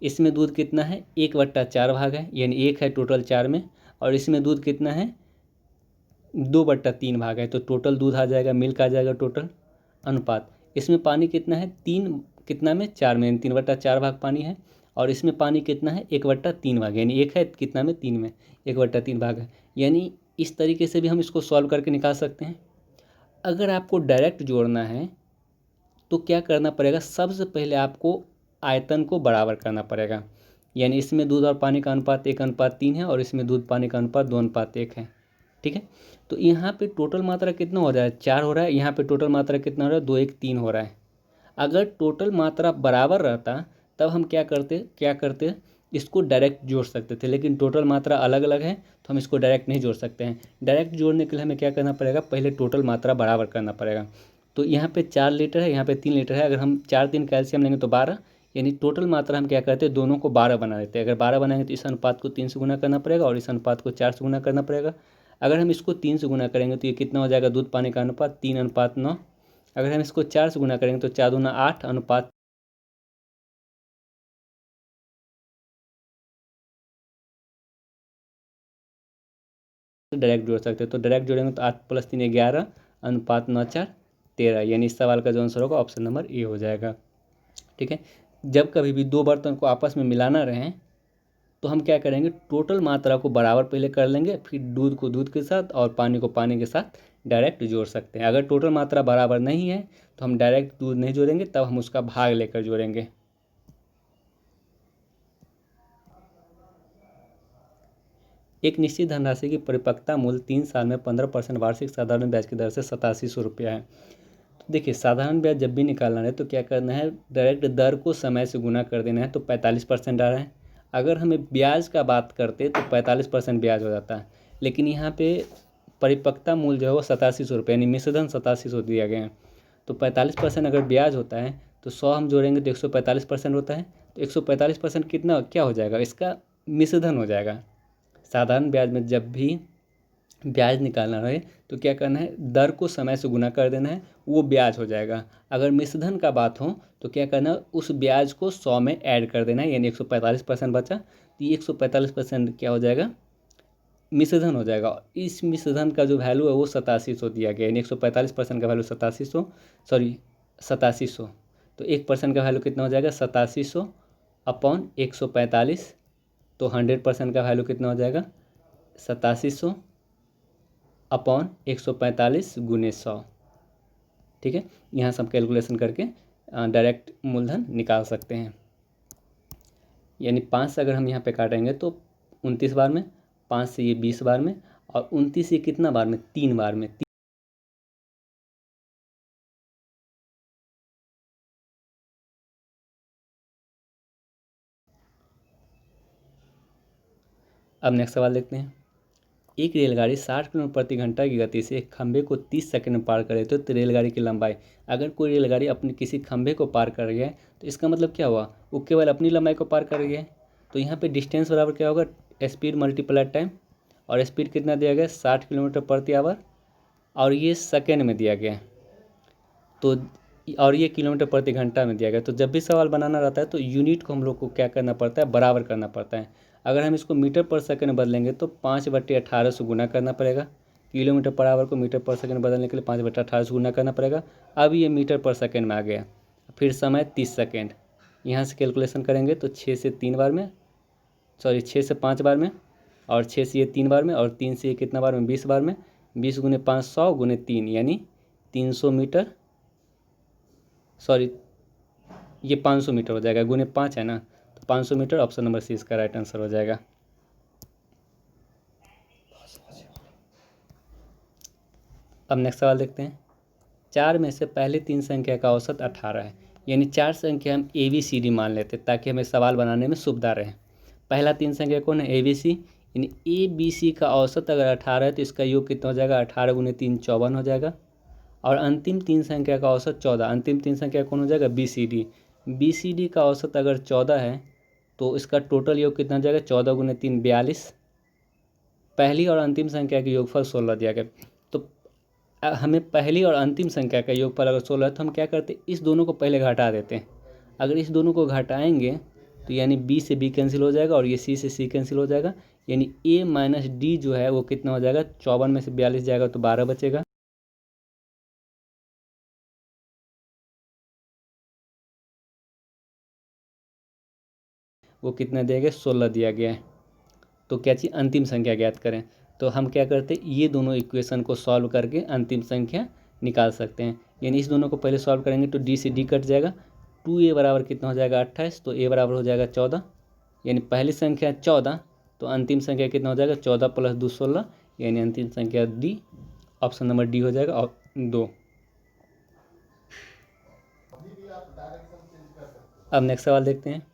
इसमें दूध कितना है 1/4 भाग है, यानी 1 है टोटल 4 में, और इसमें दूध कितना है 2/3 भाग है, तो टोटल दूध आ जाएगा, मिल्क आ जाएगा टोटल अनुपात। इसमें पानी कितना है 3 कितना में 4 में, 3/4 भाग पानी है, और इसमें पानी कितना है 1/3 भाग, यानी 1 है कितना में 3 में 1/3 भाग है। यानी इस तरीके से भी हम इसको सॉल्व करके निकाल सकते हैं। अगर आपको डायरेक्ट जोड़ना है तो क्या करना पड़ेगा, सबसे पहले आपको आयतन को बराबर करना पड़ेगा। यानी इसमें दूध और पानी का अनुपात 1:3 है और इसमें दूध पानी का अनुपात 2:1 है, ठीक है। तो यहाँ पे टोटल मात्रा कितना हो रहा है 4 हो रहा है, यहाँ पे टोटल मात्रा कितना हो रहा है 2:1 हो रहा है। अगर टोटल मात्रा बराबर रहता तब हम क्या करते इसको डायरेक्ट जोड़ सकते थे, लेकिन टोटल मात्रा अलग अलग है तो हम इसको डायरेक्ट नहीं जोड़ सकते हैं। डायरेक्ट जोड़ने के लिए हमें क्या करना पड़ेगा, पहले टोटल मात्रा बराबर करना पड़ेगा। तो यहाँ पे 4 लीटर है, यहाँ पे 3 लीटर है, अगर हम 4 दिन कैल्शियम लेंगे तो 12, यानी टोटल मात्रा हम क्या करते हैं दोनों को 12 बना देते हैं। अगर 12 बनाएंगे तो इस अनुपात को 3 से गुना करना पड़ेगा और इस अनुपात को 4 से गुना करना पड़ेगा। अगर हम इसको 3 से गुना करेंगे तो ये कितना हो जाएगा दूध पानी का अनुपात 3:9। अगर हम इसको 4 से गुना करेंगे तो 4 दूना 8 अनुपात डायरेक्ट जोड़ सकते हैं। तो डायरेक्ट जोड़ेंगे तो 8 + 3 11 अनुपात 9 4 13, यानी इस सवाल का जो आंसर होगा ऑप्शन नंबर ए हो जाएगा, ठीक है। जब कभी भी दो बर्तन को आपस में मिलाना रहें तो हम क्या करेंगे, टोटल मात्रा को बराबर पहले कर लेंगे, फिर दूध को दूध के साथ और पानी को पानी के साथ डायरेक्ट जोड़ सकते हैं। अगर टोटल मात्रा बराबर नहीं है तो हम डायरेक्ट दूध नहीं जोड़ेंगे, तब हम उसका भाग लेकर जोड़ेंगे। एक निश्चित धनराशि की परिपक्वता मूल्य 3 साल में 15% वार्षिक साधारण ब्याज की दर से 8700 रुपया है। तो देखिए, साधारण ब्याज जब भी निकालना है तो क्या करना है, डायरेक्ट दर को समय से गुना कर देना है, तो 45% आ रहा है। अगर हमें ब्याज का बात करते तो 45% ब्याज हो जाता है, लेकिन यहाँ पे परिपक्वता मूल्य जो है वो 8700 रुपये यानी मिश्रधन 8700 दिया गया है। तो 45% अगर ब्याज होता है तो 100 हम जोड़ेंगे तो 145% होता है। तो 145% कितना क्या हो जाएगा, इसका मिश्रधन हो जाएगा। साधारण ब्याज में जब भी ब्याज निकालना रहे तो क्या करना है, दर को समय से गुना कर देना है, वो ब्याज हो जाएगा। अगर मिश्रधन का बात हो तो क्या करना है, उस ब्याज को 100 में ऐड कर देना है, यानी 145% बचा, तो ये 145% क्या हो जाएगा, मिश्रधन हो जाएगा। इस मिश्रधन का जो वैल्यू है वो 8700 दिया गया, यानी 145% का वैल्यू 8700 तो 1% का वैल्यू कितना हो जाएगा, 8700 अपॉन 145। तो 100% का वैल्यू कितना हो जाएगा, 8700 अपॉन 145 गुने 100। ठीक है, यहाँ से हम कैलकुलेशन करके डायरेक्ट मूलधन निकाल सकते हैं। यानी 5 से अगर हम यहाँ पे काटेंगे तो 29 बार में, 5 से ये 20 बार में, और 29 ये कितना बार में, 3 बार में। अब नेक्स्ट सवाल देखते हैं। एक रेलगाड़ी 60 किलोमीटर प्रति घंटा की गति से एक खंभे को 30 सेकंड में पार करे तो रेलगाड़ी की लंबाई, अगर कोई रेलगाड़ी अपने किसी खंभे को पार कर रही है तो इसका मतलब क्या हुआ, वो केवल अपनी लंबाई को पार कर रही है। तो यहाँ पे डिस्टेंस बराबर क्या होगा, स्पीड मल्टीप्लाई टाइम, और स्पीड कितना दिया गया, 60 किलोमीटर प्रति आवर, और ये सेकेंड में दिया गया, तो और ये किलोमीटर प्रति घंटा में दिया गया। तो जब भी सवाल बनाना रहता है तो यूनिट को हम लोग को क्या करना पड़ता है, बराबर करना पड़ता है। अगर हम इसको मीटर पर सेकंड बदलेंगे तो 5/18 से गुना करना पड़ेगा। किलोमीटर पर आवर को मीटर पर सेकंड बदलने के लिए 5/18 से गुना करना पड़ेगा। अब ये मीटर पर सेकंड में आ गया। फिर समय 30 सेकेंड, यहाँ से कैलकुलेशन करेंगे तो 6 से 3 बार में, 6 से 5 बार में, और 6 से ये 3 बार में, और 3 से ये कितना बार में, 20 बार में। 20 गुने 5 100 गुने 3 यानी 300 मीटर, ये 500 मीटर हो जाएगा, गुने 5 है ना, तो 500 मीटर। ऑप्शन नंबर सी इसका राइट आंसर हो जाएगा। अब नेक्स्ट सवाल देखते हैं। 4 में से पहले 3 संख्या का औसत 18 है, यानी 4 संख्या हम ABCD मान लेते हैं ताकि हमें सवाल बनाने में सुविधा रहे। पहला 3 संख्या कौन है, ABC, यानी ABC का औसत अगर 18 है तो इसका योग कितना हो जाएगा, 18 गुने 3 54 हो जाएगा। और अंतिम 3 संख्या का औसत 14, अंतिम 3 संख्या कौन हो जाएगा, BCD का औसत अगर 14 है तो इसका टोटल योग कितना हो जाएगा, 14 गुने 3 42। पहली और अंतिम संख्या के योगफल 16 दिया गया। तो हमें पहली और अंतिम संख्या का योगफल अगर 16 है तो हम क्या करते हैं, इस दोनों को पहले घटा देते हैं। अगर इस दोनों को घटाएंगे तो यानी B से B कैंसिल हो जाएगा और ये C से C कैंसिल हो जाएगा, यानी A माइनस D जो है वो कितना हो जाएगा, 54 में से 42 जाएगा तो 12 बचेगा। वो कितना दिया गया, 16 दिया गया है। तो क्या चाहिए, अंतिम संख्या ज्ञात करें। तो हम क्या करते हैं, ये दोनों इक्वेशन को सॉल्व करके अंतिम संख्या निकाल सकते हैं। यानी इस दोनों को पहले सॉल्व करेंगे तो D से D कट जाएगा। 2A बराबर कितना हो जाएगा, 28, तो A बराबर हो जाएगा 14, यानी पहली संख्या 14, तो अंतिम संख्या कितना हो जाएगा, 14 + 2 16, यानी अंतिम संख्या D, ऑप्शन नंबर D हो जाएगा। और 2। अब नेक्स्ट सवाल देखते हैं।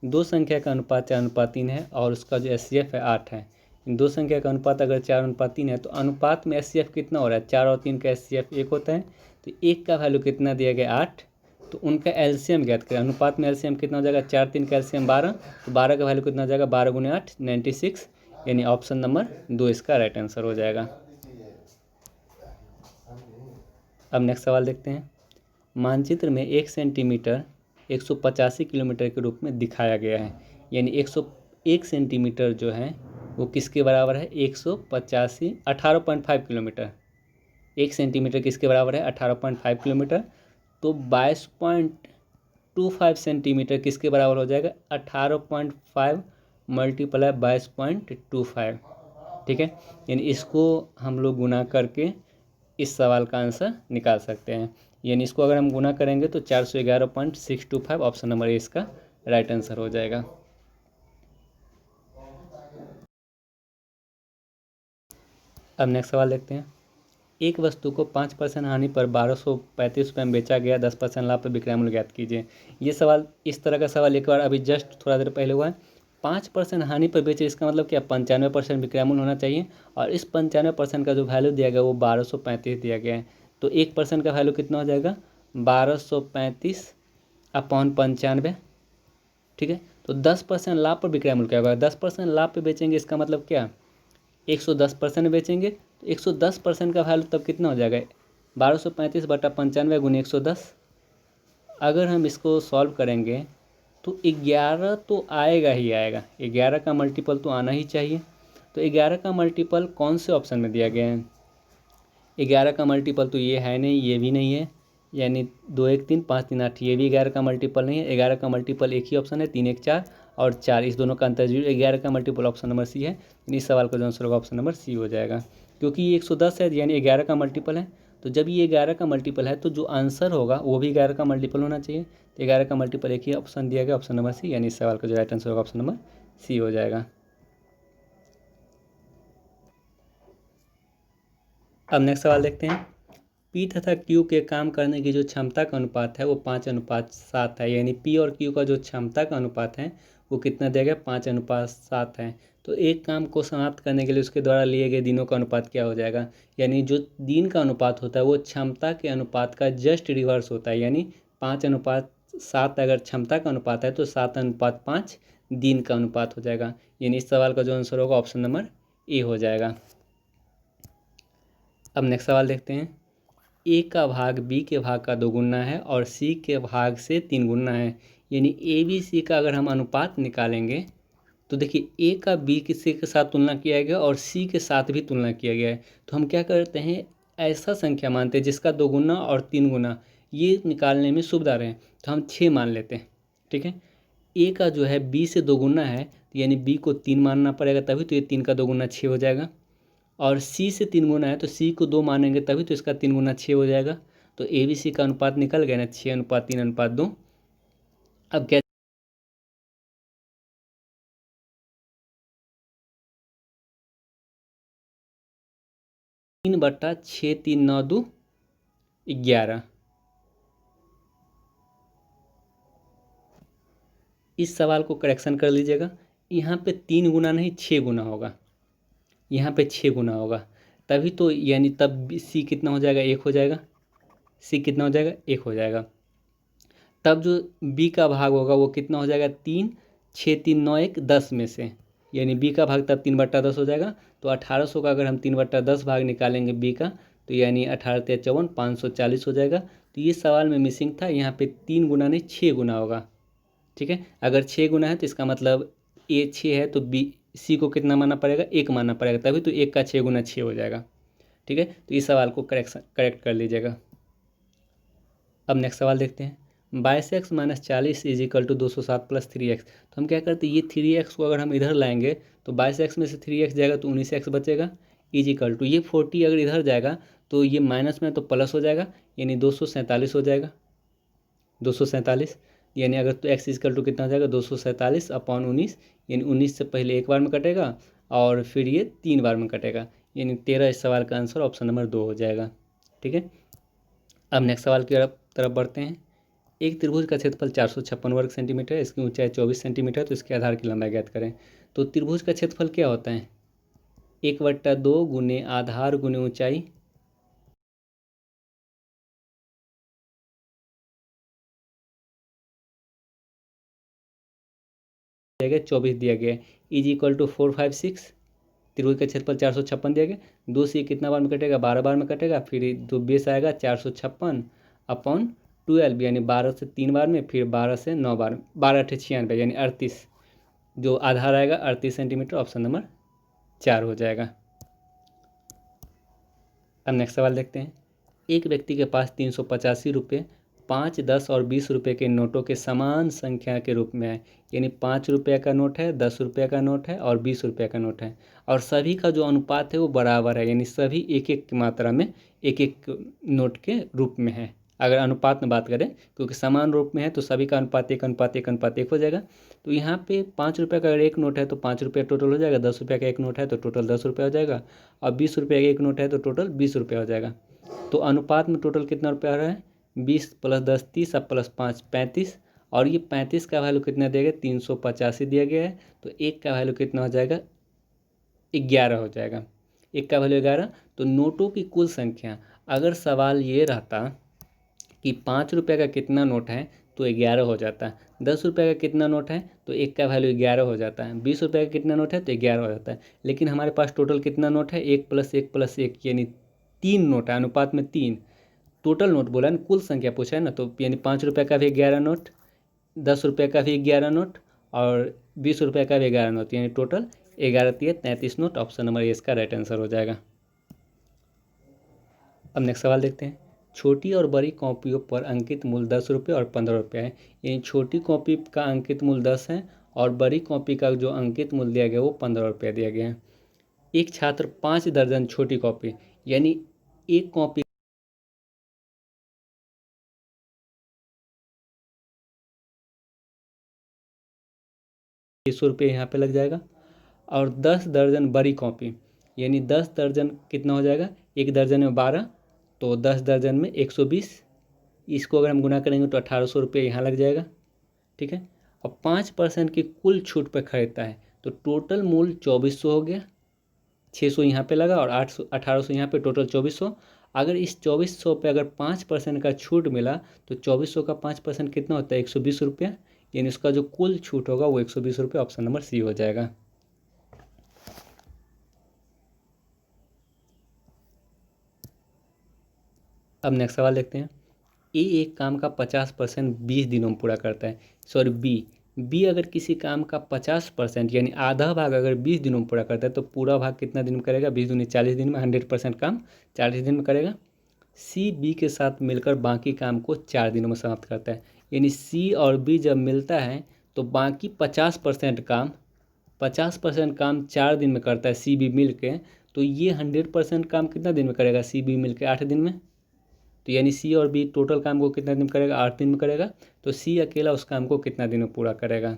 2 संख्या का अनुपात 4:3 है और उसका जो SCF है 8 है। इन 2 संख्या का अनुपात अगर 4:3 है तो अनुपात में SCF कितना हो रहा है, 4 और 3 का SCF 1 होता है। तो 1 का वैल्यू कितना दिया गया, 8, तो उनका एलसीएम ज्ञात करें। अनुपात में एलसीएम कितना हो जाएगा, 4 3 का एलसीएम 12, तो 12 का वैल्यू कितना हो जाएगा, 12 गुने 8 96, यानी ऑप्शन नंबर 2 इसका राइट आंसर हो जाएगा। अब नेक्स्ट सवाल देखते हैं। मानचित्र में 1 सेंटीमीटर 185 किलोमीटर के रूप में दिखाया गया है, यानी 101 सेंटीमीटर जो है वो किसके बराबर है, 185 18.5 किलोमीटर। 1 सेंटीमीटर किसके बराबर है, 18.5 किलोमीटर। तो 22.25 सेंटीमीटर किसके बराबर हो जाएगा, 18.5 मल्टीप्लाई 22.25, ठीक है। यानी इसको हम लोग गुना करके इस सवाल का आंसर निकाल सकते हैं। यानी इसको अगर हम गुना करेंगे तो 411.625 ऑप्शन नंबर ए इसका राइट आंसर हो जाएगा। अब नेक्स्ट सवाल देखते हैं। एक वस्तु को 5% हानि पर 1235 रुपये में बेचा गया, 10% लाभ पर विक्रय मूल्य ज्ञात कीजिए। ये सवाल इस तरह का सवाल एक बार अभी जस्ट थोड़ा देर पहले हुआ है। 5% हानि पर बेचे, इसका मतलब क्या 95% विक्रय मूल्य होना चाहिए, और इस 95% का जो वैल्यू दिया गया वो 1235 दिया गया है। तो 1% का वैल्यू कितना हो जाएगा, 1235 अपॉन 95, ठीक है। तो 10% लाभ पर विक्रय मूल्य क्या होगा, 10% लाभ पे बेचेंगे, इसका मतलब क्या 110% बेचेंगे, तो 110% का वैल्यू तब कितना हो जाएगा, 1235 बटा 95 गुने 110। अगर हम इसको सॉल्व करेंगे तो 11 तो आएगा ही आएगा, 11 का मल्टीपल तो आना ही चाहिए। तो 11 का मल्टीपल कौन से ऑप्शन में दिया गया है, 11 का मल्टीपल तो ये है नहीं, ये भी नहीं है, यानी 2 1 3 5 3 8, ये भी 11 का मल्टीपल नहीं है। 11 का मल्टीपल एक ही ऑप्शन है, 3 1 4 और 4, इस दोनों का अंतर 0। 11 का मल्टीपल ऑप्शन नंबर सी है। इस सवाल का जो आंसर होगा ऑप्शन नंबर सी हो जाएगा, क्योंकि ये 110 है, यानी 11 का मल्टीपल है। तो जब ये 11 का मल्टीपल है तो जो आंसर होगा वो भी 11 का मल्टीपल होना चाहिए। तो 11 का मल्टीपल एक ही ऑप्शन दिया गया, ऑप्शन नंबर सी, यानी इस सवाल का जो राइट आंसर होगा ऑप्शन नंबर सी हो जाएगा। अब नेक्स्ट सवाल देखते हैं। पी तथा क्यू के काम करने की जो क्षमता का अनुपात है वो 5:7 है, यानी पी और क्यू का जो क्षमता का अनुपात है वो कितना दिया गया, 5:7 है। तो एक काम को समाप्त करने के लिए उसके द्वारा लिए गए दिनों का अनुपात क्या हो जाएगा, यानी जो दिन का अनुपात होता है वो क्षमता के अनुपात का जस्ट रिवर्स होता है, यानी 5:7 अगर क्षमता का अनुपात है तो 7:5 दिन का अनुपात हो जाएगा। यानी इस सवाल का जो आंसर होगा ऑप्शन नंबर ए हो जाएगा। अब नेक्स्ट सवाल देखते हैं। ए का भाग बी के भाग का 2 गुना है और सी के भाग से 3 गुना है, यानी ए बी सी का अगर हम अनुपात निकालेंगे तो देखिए ए का बी किसी के साथ तुलना किया गया और सी के साथ भी तुलना किया गया है। तो हम क्या करते हैं, ऐसा संख्या मानते हैं जिसका 2 गुना और 3 गुना ये निकालने में सुविधा रहे, तो हम 6 मान लेते हैं, ठीक है। ए का जो है बी से 2 गुना है, यानी बी को 3 मानना पड़ेगा, तभी तो ये 3 का 2 गुना 6 हो जाएगा। और सी से 3 गुना है तो सी को 2 मानेंगे तभी तो इसका 3 गुना 6 हो जाएगा। तो ए बी सी का अनुपात निकल गया ना, 6:3:2। अब क्या, 3/6 3×9=11। इस सवाल को करेक्शन कर लीजिएगा, यहाँ पे 3 गुना नहीं 6 गुना होगा, यहाँ पे 6 गुना होगा, तभी तो यानी तब सी कितना हो जाएगा, 1 हो जाएगा। सी कितना हो जाएगा, 1 हो जाएगा। तब जो बी का भाग होगा वो कितना हो जाएगा, 3 6 3 9 1 10 में से, यानी बी का भाग तब 3/10 हो जाएगा। तो 1800 का अगर हम 3/10 भाग निकालेंगे बी का, तो यानी 18×3 = 540 हो जाएगा। तो ये सवाल में मिसिंग था, यहाँ पे 3 गुना नहीं 6 गुना होगा, ठीक है। अगर 6 गुना है तो इसका मतलब ए 6 है तो बी सी को कितना मानना पड़ेगा, 1 मानना पड़ेगा, तभी तो 1 का 6 गुना 6 हो जाएगा, ठीक है। तो इस सवाल को करेक्ट कर लीजिएगा। अब नेक्स्ट सवाल देखते हैं। 22x - 40 = 207 + 3x। तो हम क्या करते हैं, ये 3x को अगर हम इधर लाएंगे तो 22x में से 3x जाएगा तो 19x बचेगा, = ये 40 अगर इधर जाएगा तो ये माइनस में तो प्लस हो जाएगा, यानी 247 हो जाएगा। 247 यानी अगर तो x = कितना हो जाएगा, 247/19, यानी 19 से पहले एक बार में कटेगा और फिर ये 3 बार में कटेगा, यानी 13 इस सवाल का आंसर ऑप्शन नंबर 2 हो जाएगा, ठीक है। अब नेक्स्ट सवाल की तरफ बढ़ते हैं। एक त्रिभुज का क्षेत्रफल 456 वर्ग सेंटीमीटर है, इसकी ऊंचाई 24 सेंटीमीटर, तो इसके आधार की लंबाई ज्ञात करें। तो त्रिभुज का क्षेत्रफल क्या होता है, 1/2 गुने आधार गुने ऊंचाई, दिया गया 24 दिया गया, = 4 5 6। त्रिभुज का क्षेत्रफल 456 दिया गया, 2 से कितना बार में कटेगा, 12 बार में कटेगा, फिर 2 बेस आएगा 456/12, यानी 12 से 3 बार में, फिर 12 से 9 बार में, 12×8 = 96, यानी 38, जो आधार आएगा 38 सेंटीमीटर, ऑप्शन नंबर 4 हो जाएगा। अब नेक्स्ट सवाल देखते हैं। एक व्यक्ति के पास 385 रुपये 5, 10 और 20 रुपये के नोटों के समान संख्या के रूप में है। यानी 5 रुपये का नोट है, 10 रुपये का नोट है और 20 रुपये का नोट है, और सभी का जो अनुपात है वो बराबर है, यानी सभी एक एक की मात्रा में एक एक नोट के रूप में है। अगर अनुपात में बात करें, क्योंकि समान रूप में है तो सभी का अनुपात 1:1:1 हो जाएगा। तो यहाँ पे 5 रुपये का अगर एक नोट है तो 5 रुपये टोटल हो जाएगा, 10 रुपये का एक नोट है तो टोटल 10 रुपये हो जाएगा, और 20 रुपये का एक नोट है तो टोटल 20 रुपये हो जाएगा। तो अनुपात में टोटल कितना रुपया आ रहा है? 20 + 10 30, अब प्लस 5 35, और ये 35 का वैल्यू कितना दिया गया? 385 दिया गया है। तो एक का वैल्यू कितना हो जाएगा? 11 हो जाएगा। एक का वैल्यू 11। तो नोटों की कुल संख्या, अगर सवाल ये रहता कि 5 रुपये का कितना नोट है तो 11 हो जाता है, 10 रुपये का कितना नोट है तो एक का वैल्यू 11 हो जाता है, 20 रुपये का कितना नोट है तो 11 हो जाता है। लेकिन हमारे पास टोटल कितना नोट है? 1 + 1 + 1, यानी 3 नोट है, अनुपात में 3। टोटल नोट बोला है ना, कुल संख्या पूछा है ना, तो यानी 5 रुपये का भी 11 नोट, 10 रुपये का भी 11 नोट और 20 रुपये का भी 11 नोट, यानी total 11 × 3 = 33 note. Option number A इसका राइट आंसर हो जाएगा। अब नेक्स्ट सवाल देखते हैं। छोटी और बड़ी कॉपियों पर अंकित मूल्य 10 रुपये और 15 रुपये है। यानी छोटी कॉपी का अंकित मूल्य 10 है और बड़ी कॉपी का जो अंकित मूल्य दिया गया वो 15 रुपये दिया गया है। एक छात्र 5 दर्जन छोटी कॉपी, यानी एक कॉपी 100 रुपये यहाँ पे लग जाएगा, और 10 दर्जन बड़ी कॉपी, यानी 10 दर्जन कितना हो जाएगा? एक दर्जन में 12, तो 10 दर्जन में 120, इसको अगर हम गुना करेंगे तो 1800 रुपये यहाँ लग जाएगा। ठीक है। और 5% की कुल छूट पर खरीदता है तो टोटल मूल्य 2400 हो गया, 600 यहाँ पे लगा और 1800 यहाँ पे, टोटल 2400। अगर इस 2400 पे अगर 5% का छूट मिला तो 2400 का 5% कितना होता है? 120 रुपया, यानी उसका जो कुल छूट होगा वो 120 रुपये। ऑप्शन नंबर सी हो जाएगा। अब नेक्स्ट सवाल देखते हैं। ए एक काम का 50% 20 दिनों में पूरा करता है। सॉरी, बी अगर किसी काम का 50% यानी आधा भाग अगर 20 दिनों में पूरा करता है तो पूरा भाग कितना दिन में करेगा? 20 दूनी 40 दिन में, 100% काम 40 दिन में करेगा। सी बी के साथ मिलकर बाकी काम को 4 दिनों में समाप्त करता है। यानी सी और बी जब मिलता है तो बाकी 50% काम 4 दिन में करता है सी बी मिल के, तो ये 100% काम कितना दिन में करेगा? सी बी मिल के 8 दिन में। तो यानी सी और बी टोटल काम को कितना दिन में करेगा? 8 दिन में करेगा। तो सी अकेला उस काम को कितना दिन में पूरा करेगा?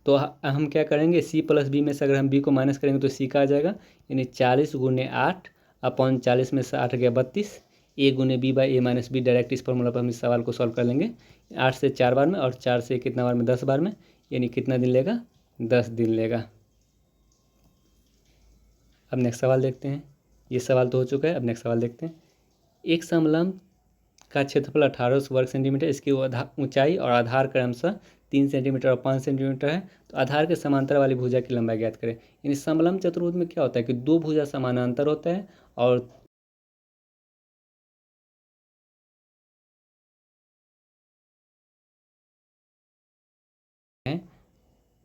तो हम क्या करेंगे? सी + बी में से अगर हम बी को माइनस करेंगे तो सी का आ जाएगा, यानी 40 × 8 अपॉन 40 में से 8 गया 32, ए × b/a - b। डायरेक्ट इस फॉर्मूला पर हम इस सवाल को सॉल्व कर लेंगे। 8 से 4 बार में और 4 से कितना बार में? 10 बार में, यानी कितना दिन लेगा? 10 दिन लेगा। अब नेक्स्ट सवाल देखते हैं। ये सवाल तो हो चुका है, अब नेक्स्ट सवाल देखते हैं। एक समलंब का क्षेत्रफल 1800 वर्ग सेंटीमीटर, इसकी ऊंचाई और आधार क्रमशः 3 सेंटीमीटर और 5 सेंटीमीटर है। तो आधार के समांतर वाली भुजा की लंबाई ज्ञात करें। यानी समलंब चतुर्भुज में क्या होता है कि दो भुजा समानांतर होता है और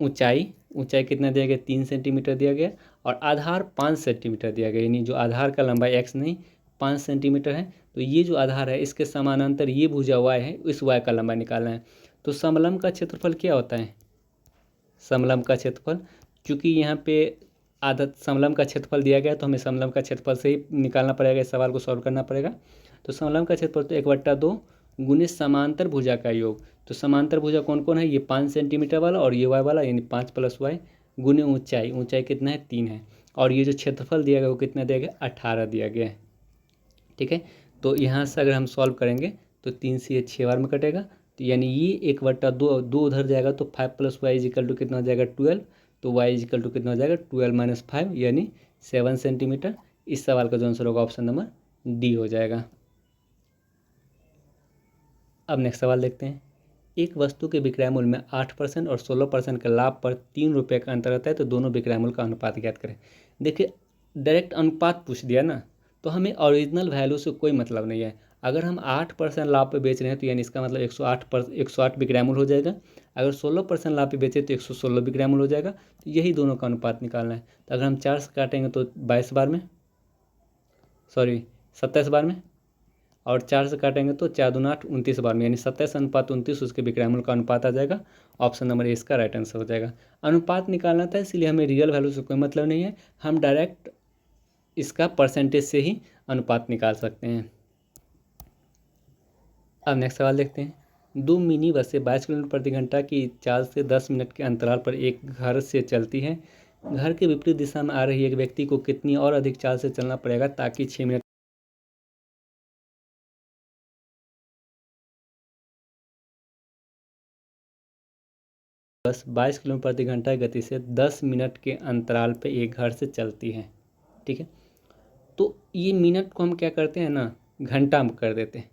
ऊंचाई कितना दिया गया? 3 सेंटीमीटर दिया गया, और आधार 5 सेंटीमीटर दिया गया, यानी जो आधार का लंबाई x नहीं 5 सेंटीमीटर है। तो ये जो आधार है इसके समानांतर ये भुजा y है, इस y का लंबाई निकालना है। तो समलंब का क्षेत्रफल क्या होता है? समलंब का क्षेत्रफल, चूँकि यहाँ पे आधा समलंब का क्षेत्रफल दिया गया तो हमें समलंब का क्षेत्रफल से ही निकालना पड़ेगा, इस सवाल को सॉल्व करना पड़ेगा। तो समलंब का क्षेत्रफल तो 1/2 गुने समांतर भुजा का योग। तो समांतर भुजा कौन कौन है? ये 5 सेंटीमीटर वाला और ये y वाला, यानी 5 + y गुने ऊंचाई कितना है? 3 है, और ये जो क्षेत्रफल दिया गया वो कितना दिया गया? 18 दिया गया है। ठीक है। तो यहाँ से अगर हम सॉल्व करेंगे तो 3 से ये 6 बार में कटेगा, तो यानी ये 1/2 दो उधर जाएगा तो 5 + y = कितना हो जाएगा? 12। तो y = कितना हो जाएगा? 12 - 5, यानी 7 सेंटीमीटर। इस सवाल का जो आंसर होगा ऑप्शन नंबर डी हो जाएगा। अब नेक्स्ट सवाल देखते हैं। एक वस्तु के विक्रय मूल्य में 8% और 16% के लाभ पर 3 रुपये का अंतर रहता है, तो दोनों विक्रय मूल्य का अनुपात ज्ञात करें। देखिए, डायरेक्ट अनुपात पूछ दिया ना, तो हमें ओरिजिनल वैल्यू से कोई मतलब नहीं है। अगर हम 8% लाभ पे बेच रहे हैं तो यानी इसका मतलब 108 विक्रय मूल्य हो जाएगा। अगर 16% लाभ पे बेचे तो 116 विक्रय मूल्य हो जाएगा। तो यही दोनों का अनुपात निकालना है। तो अगर हम 4 से काटेंगे तो 22 बार में, सॉरी 27 बार में, और 4 से काटेंगे तो 4 दूना 8, 29 बार में, यानी 27:29 उसके विक्रय मूल्य का अनुपात आ जाएगा। ऑप्शन नंबर ए इसका राइट आंसर हो जाएगा। अनुपात निकालना था, इसलिए हमें रियल वैल्यू से कोई मतलब नहीं है, हम डायरेक्ट इसका परसेंटेज से ही अनुपात निकाल सकते हैं। अब नेक्स्ट सवाल देखते हैं। 2 मिनी बसें 22 किलोमीटर प्रति घंटा की चाल से 10 मिनट के अंतराल पर एक घर से चलती हैं। घर के विपरीत दिशा में आ रही एक व्यक्ति को कितनी और अधिक चाल से चलना पड़ेगा ताकि 6 मिनट बस 22 किलोमीटर प्रति घंटा की गति से 10 मिनट के अंतराल पर एक घर से चलती है। ठीक है, तो ये मिनट को हम क्या करते हैं ना, घंटा में कर देते हैं,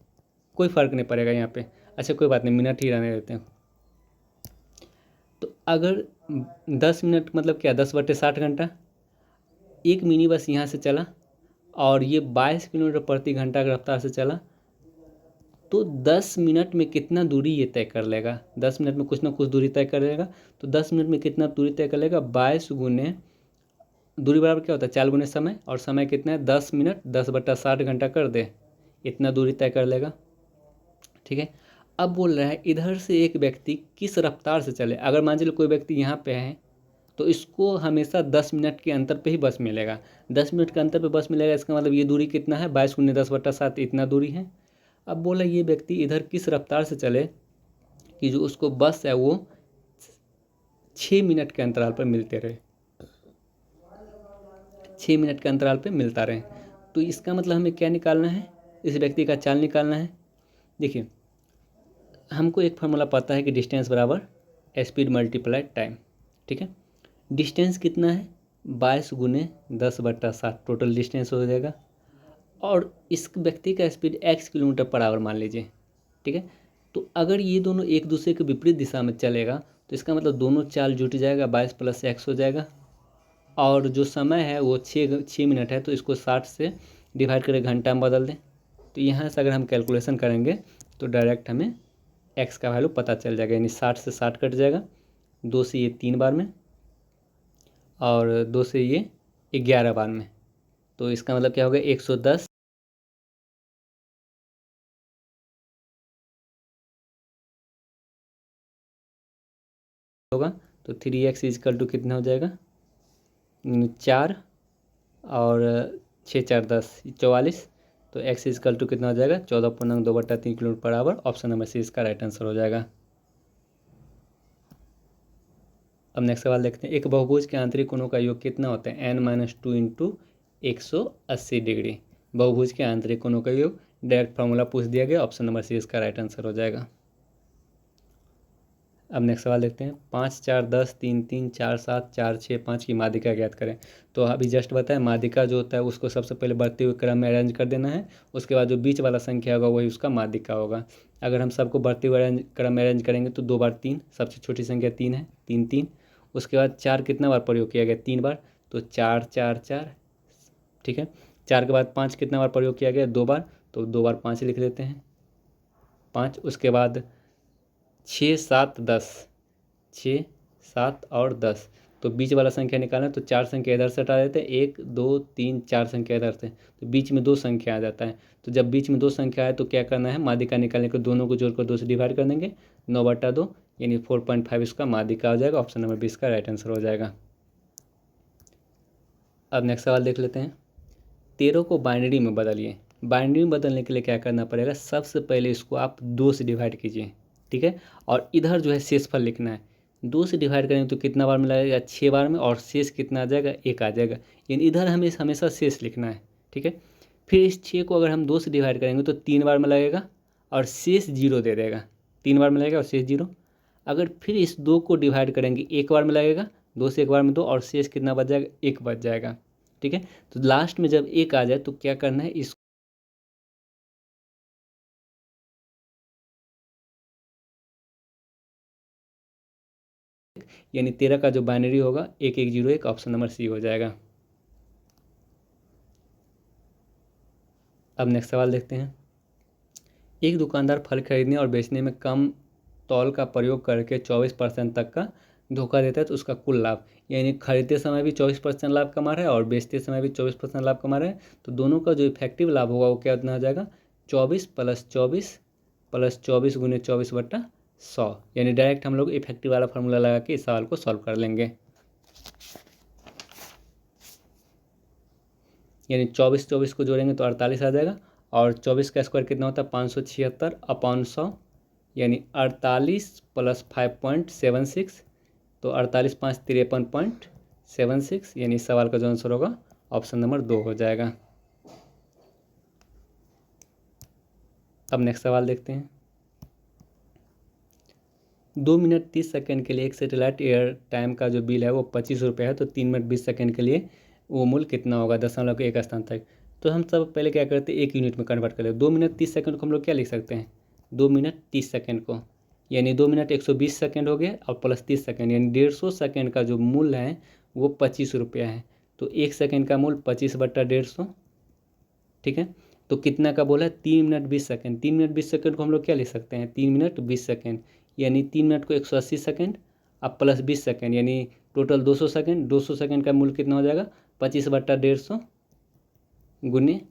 कोई फ़र्क नहीं पड़ेगा यहाँ पे। अच्छा कोई बात नहीं, मिनट ही रहने देते हैं। तो अगर 10 मिनट मतलब क्या, 10/60 घंटा, एक मिनी बस यहाँ से चला और ये 22 किलोमीटर प्रति घंटा की रफ्तार से चला, तो 10 मिनट में कितना दूरी ये तय कर लेगा, 10 मिनट में कुछ ना कुछ दूरी तय कर लेगा। तो 10 मिनट में कितना दूरी तय कर लेगा, 22 गुने दूरी बराबर क्या होता है, 4 गुने समय, और समय कितना है 10 मिनट, 10/60 घंटा कर दे, इतना दूरी तय कर लेगा। ठीक है, अब बोल रहा है इधर से एक व्यक्ति किस रफ्तार से चले। अगर मान चलो कोई व्यक्ति यहाँ पे है तो इसको हमेशा 10 मिनट के अंतर पे ही बस मिलेगा, 10 मिनट के अंतर पे बस मिलेगा। इसका मतलब ये दूरी कितना है, 22 गुने 10/7, इतना दूरी है। अब बोला ये व्यक्ति इधर किस रफ्तार से चले कि जो उसको बस है वो 6 मिनट के अंतराल पर मिलते रहे, 6 मिनट के अंतराल पर मिलता रहे। तो इसका मतलब हमें क्या निकालना है, इस व्यक्ति का चाल निकालना है। देखिए हमको एक फार्मूला पता है कि डिस्टेंस बराबर स्पीड मल्टीप्लाई टाइम। ठीक है, डिस्टेंस कितना है, 22 गुने 10/7 टोटल डिस्टेंस हो जाएगा, और इस व्यक्ति का speed x kilometre per hour मान लीजिए। ठीक है, तो अगर ये दोनों एक दूसरे के विपरीत दिशा में चलेगा तो इसका मतलब दोनों चाल जुट जाएगा, 22 + x हो जाएगा। और जो समय है वो 6 मिनट है, तो इसको 60 से डिवाइड करके घंटा में बदल दें। तो यहाँ से अगर हम कैलकुलेशन करेंगे तो डायरेक्ट हमें x का वैल्यू पता चल जाएगा, यानी 60 से 60 कट जाएगा, 2 से ये 3 बार में, और 2 से ये 11 बार में। तो इसका मतलब क्या होगा, 110 होगा। तो 3x = कितना हो जाएगा, 4 और 6 4 10 44। तो x = कितना हो जाएगा, 14.2/3 kilometre per hour. Option number C इसका राइट आंसर हो जाएगा। अब नेक्स्ट सवाल देखते हैं। एक बहुभुज के आंतरिक कोणों का योग कितना होता है, n-2 × 180 डिग्री। बहुभुज के आंतरिक कोणों का योग, डायरेक्ट फार्मूला पूछ दिया गया, ऑप्शन नंबर सी इसका राइट आंसर हो जाएगा। अब नेक्स्ट सवाल देखते हैं। 5 4 10 3 3 4 7 4 6 5 की माध्यिका ज्ञात करें। तो अभी जस्ट बताया, माध्यिका जो होता है उसको सबसे पहले बढ़ते हुए क्रम में अरेंज कर देना है, उसके बाद जो बीच वाला संख्या होगा वही उसका माध्यिका होगा। अगर हम सबको बढ़ते हुए क्रम में अरेंज करेंगे तो 2 बार 3, सबसे छोटी संख्या 3 है, 3 3। उसके बाद 4 कितना बार प्रयोग किया गया, 3 बार, तो 4 4 4। ठीक है, 4 के बाद 5 कितना बार प्रयोग किया गया, 2 बार, तो 2 बार 5 लिख देते हैं, 5। उसके बाद 6 7 10, 6 7 और 10, तो बीच वाला संख्या निकालना है, तो 4 संख्या इधर से हटा देते हैं, 1 2 3 4 संख्या इधर से, तो बीच में 2 संख्या आ जाता है। तो जब बीच में 2 संख्या आए तो क्या करना है, माध्यिका निकालने के दोनों को जोड़कर 2 से डिवाइड कर देंगे, 9/2, यानी 4.5 इसका माध्यिका हो जाएगा। ऑप्शन नंबर 20 का राइट आंसर हो जाएगा। अब नेक्स्ट सवाल देख लेते हैं। 13 को बाइनरी में बदलिए। बाइनरी में बदलने के लिए क्या करना पड़ेगा, सबसे पहले इसको आप 2 से डिवाइड कीजिए। ठीक है, और इधर जो है शेषफल लिखना है। 2 से डिवाइड करेंगे तो कितना बार में लगेगा, 6 बार में, और शेष कितना आ जाएगा, 1 आ जाएगा, यानी इधर हमें हमेशा शेष लिखना है। ठीक है, फिर इस 6 को अगर हम 2 से डिवाइड करेंगे तो 3 बार में लगेगा और शेष 0 दे देगा, 3 बार में लगेगा और शेष 0। अगर फिर इस 2 को डिवाइड करेंगे 1 बार में लगेगा, 2 से 1 बार में 2, और शेष कितना बच जाएगा, 1 बच जाएगा। ठीक है, तो लास्ट में जब 1 आ जाए तो क्या करना है, इस यानी 13 का जो बाइनरी होगा 1101, ऑप्शन नंबर सी हो जाएगा। अब नेक्स्ट सवाल देखते हैं। एक दुकानदार फल खरीदने और बेचने में कम तौल का प्रयोग करके 24% तक का धोखा देता है, तो उसका कुल लाभ, यानी खरीदते समय भी 24% लाभ कमा रहा है और बेचते समय भी 24% लाभ कमा रहा है, तो दोनों का जो इफेक्टिव लाभ होगा वो क्या कितना हो जाएगा, 24 गुने 24/100, यानी डायरेक्ट हम लोग इफेक्टिव वाला फार्मूला लगा के इस सवाल को सॉल्व कर लेंगे। यानी 24 को जोड़ेंगे तो 48 आ जाएगा, और 24 का स्क्वायर कितना होता है 576/100, यानी 48 + 5.76, तो 48 5 53.76, यानी इस सवाल का जो आंसर होगा ऑप्शन नंबर 2 हो जाएगा। अब नेक्स्ट सवाल देखते हैं। 2 मिनट 30 सेकंड के लिए एक सैटेलाइट एयर टाइम का जो बिल है वो 25 रुपये है, तो 3 मिनट 20 सेकंड के लिए वो मूल्य कितना होगा 0.1 स्थान तक। तो हम सब पहले क्या करते हैं, 1 यूनिट में कन्वर्ट कर ले। 2 मिनट 30 सेकंड को हम लोग क्या लिख सकते हैं, 2 मिनट 30 सेकंड को, यानी 2 मिनट 120 सेकंड हो गया, और प्लस 30 सेकंड, यानी 150 सेकंड का जो मूल्य है वो 25 रुपया है। तो 1 सेकंड का मूल्य 25/150, ठीक है। तो कितना का बोला है, 3 मिनट 20 सेकंड। 3 मिनट 20 सेकंड को हम लोग क्या लिख सकते हैं, 3 मिनट 20 सेकंड, यानी 3 मिनट को 180 सेकंड, अब प्लस 20 सेकंड, यानी टोटल 200 सेकंड। 200 सेकंड का मूल्य कितना हो जाएगा, 25/150 गुने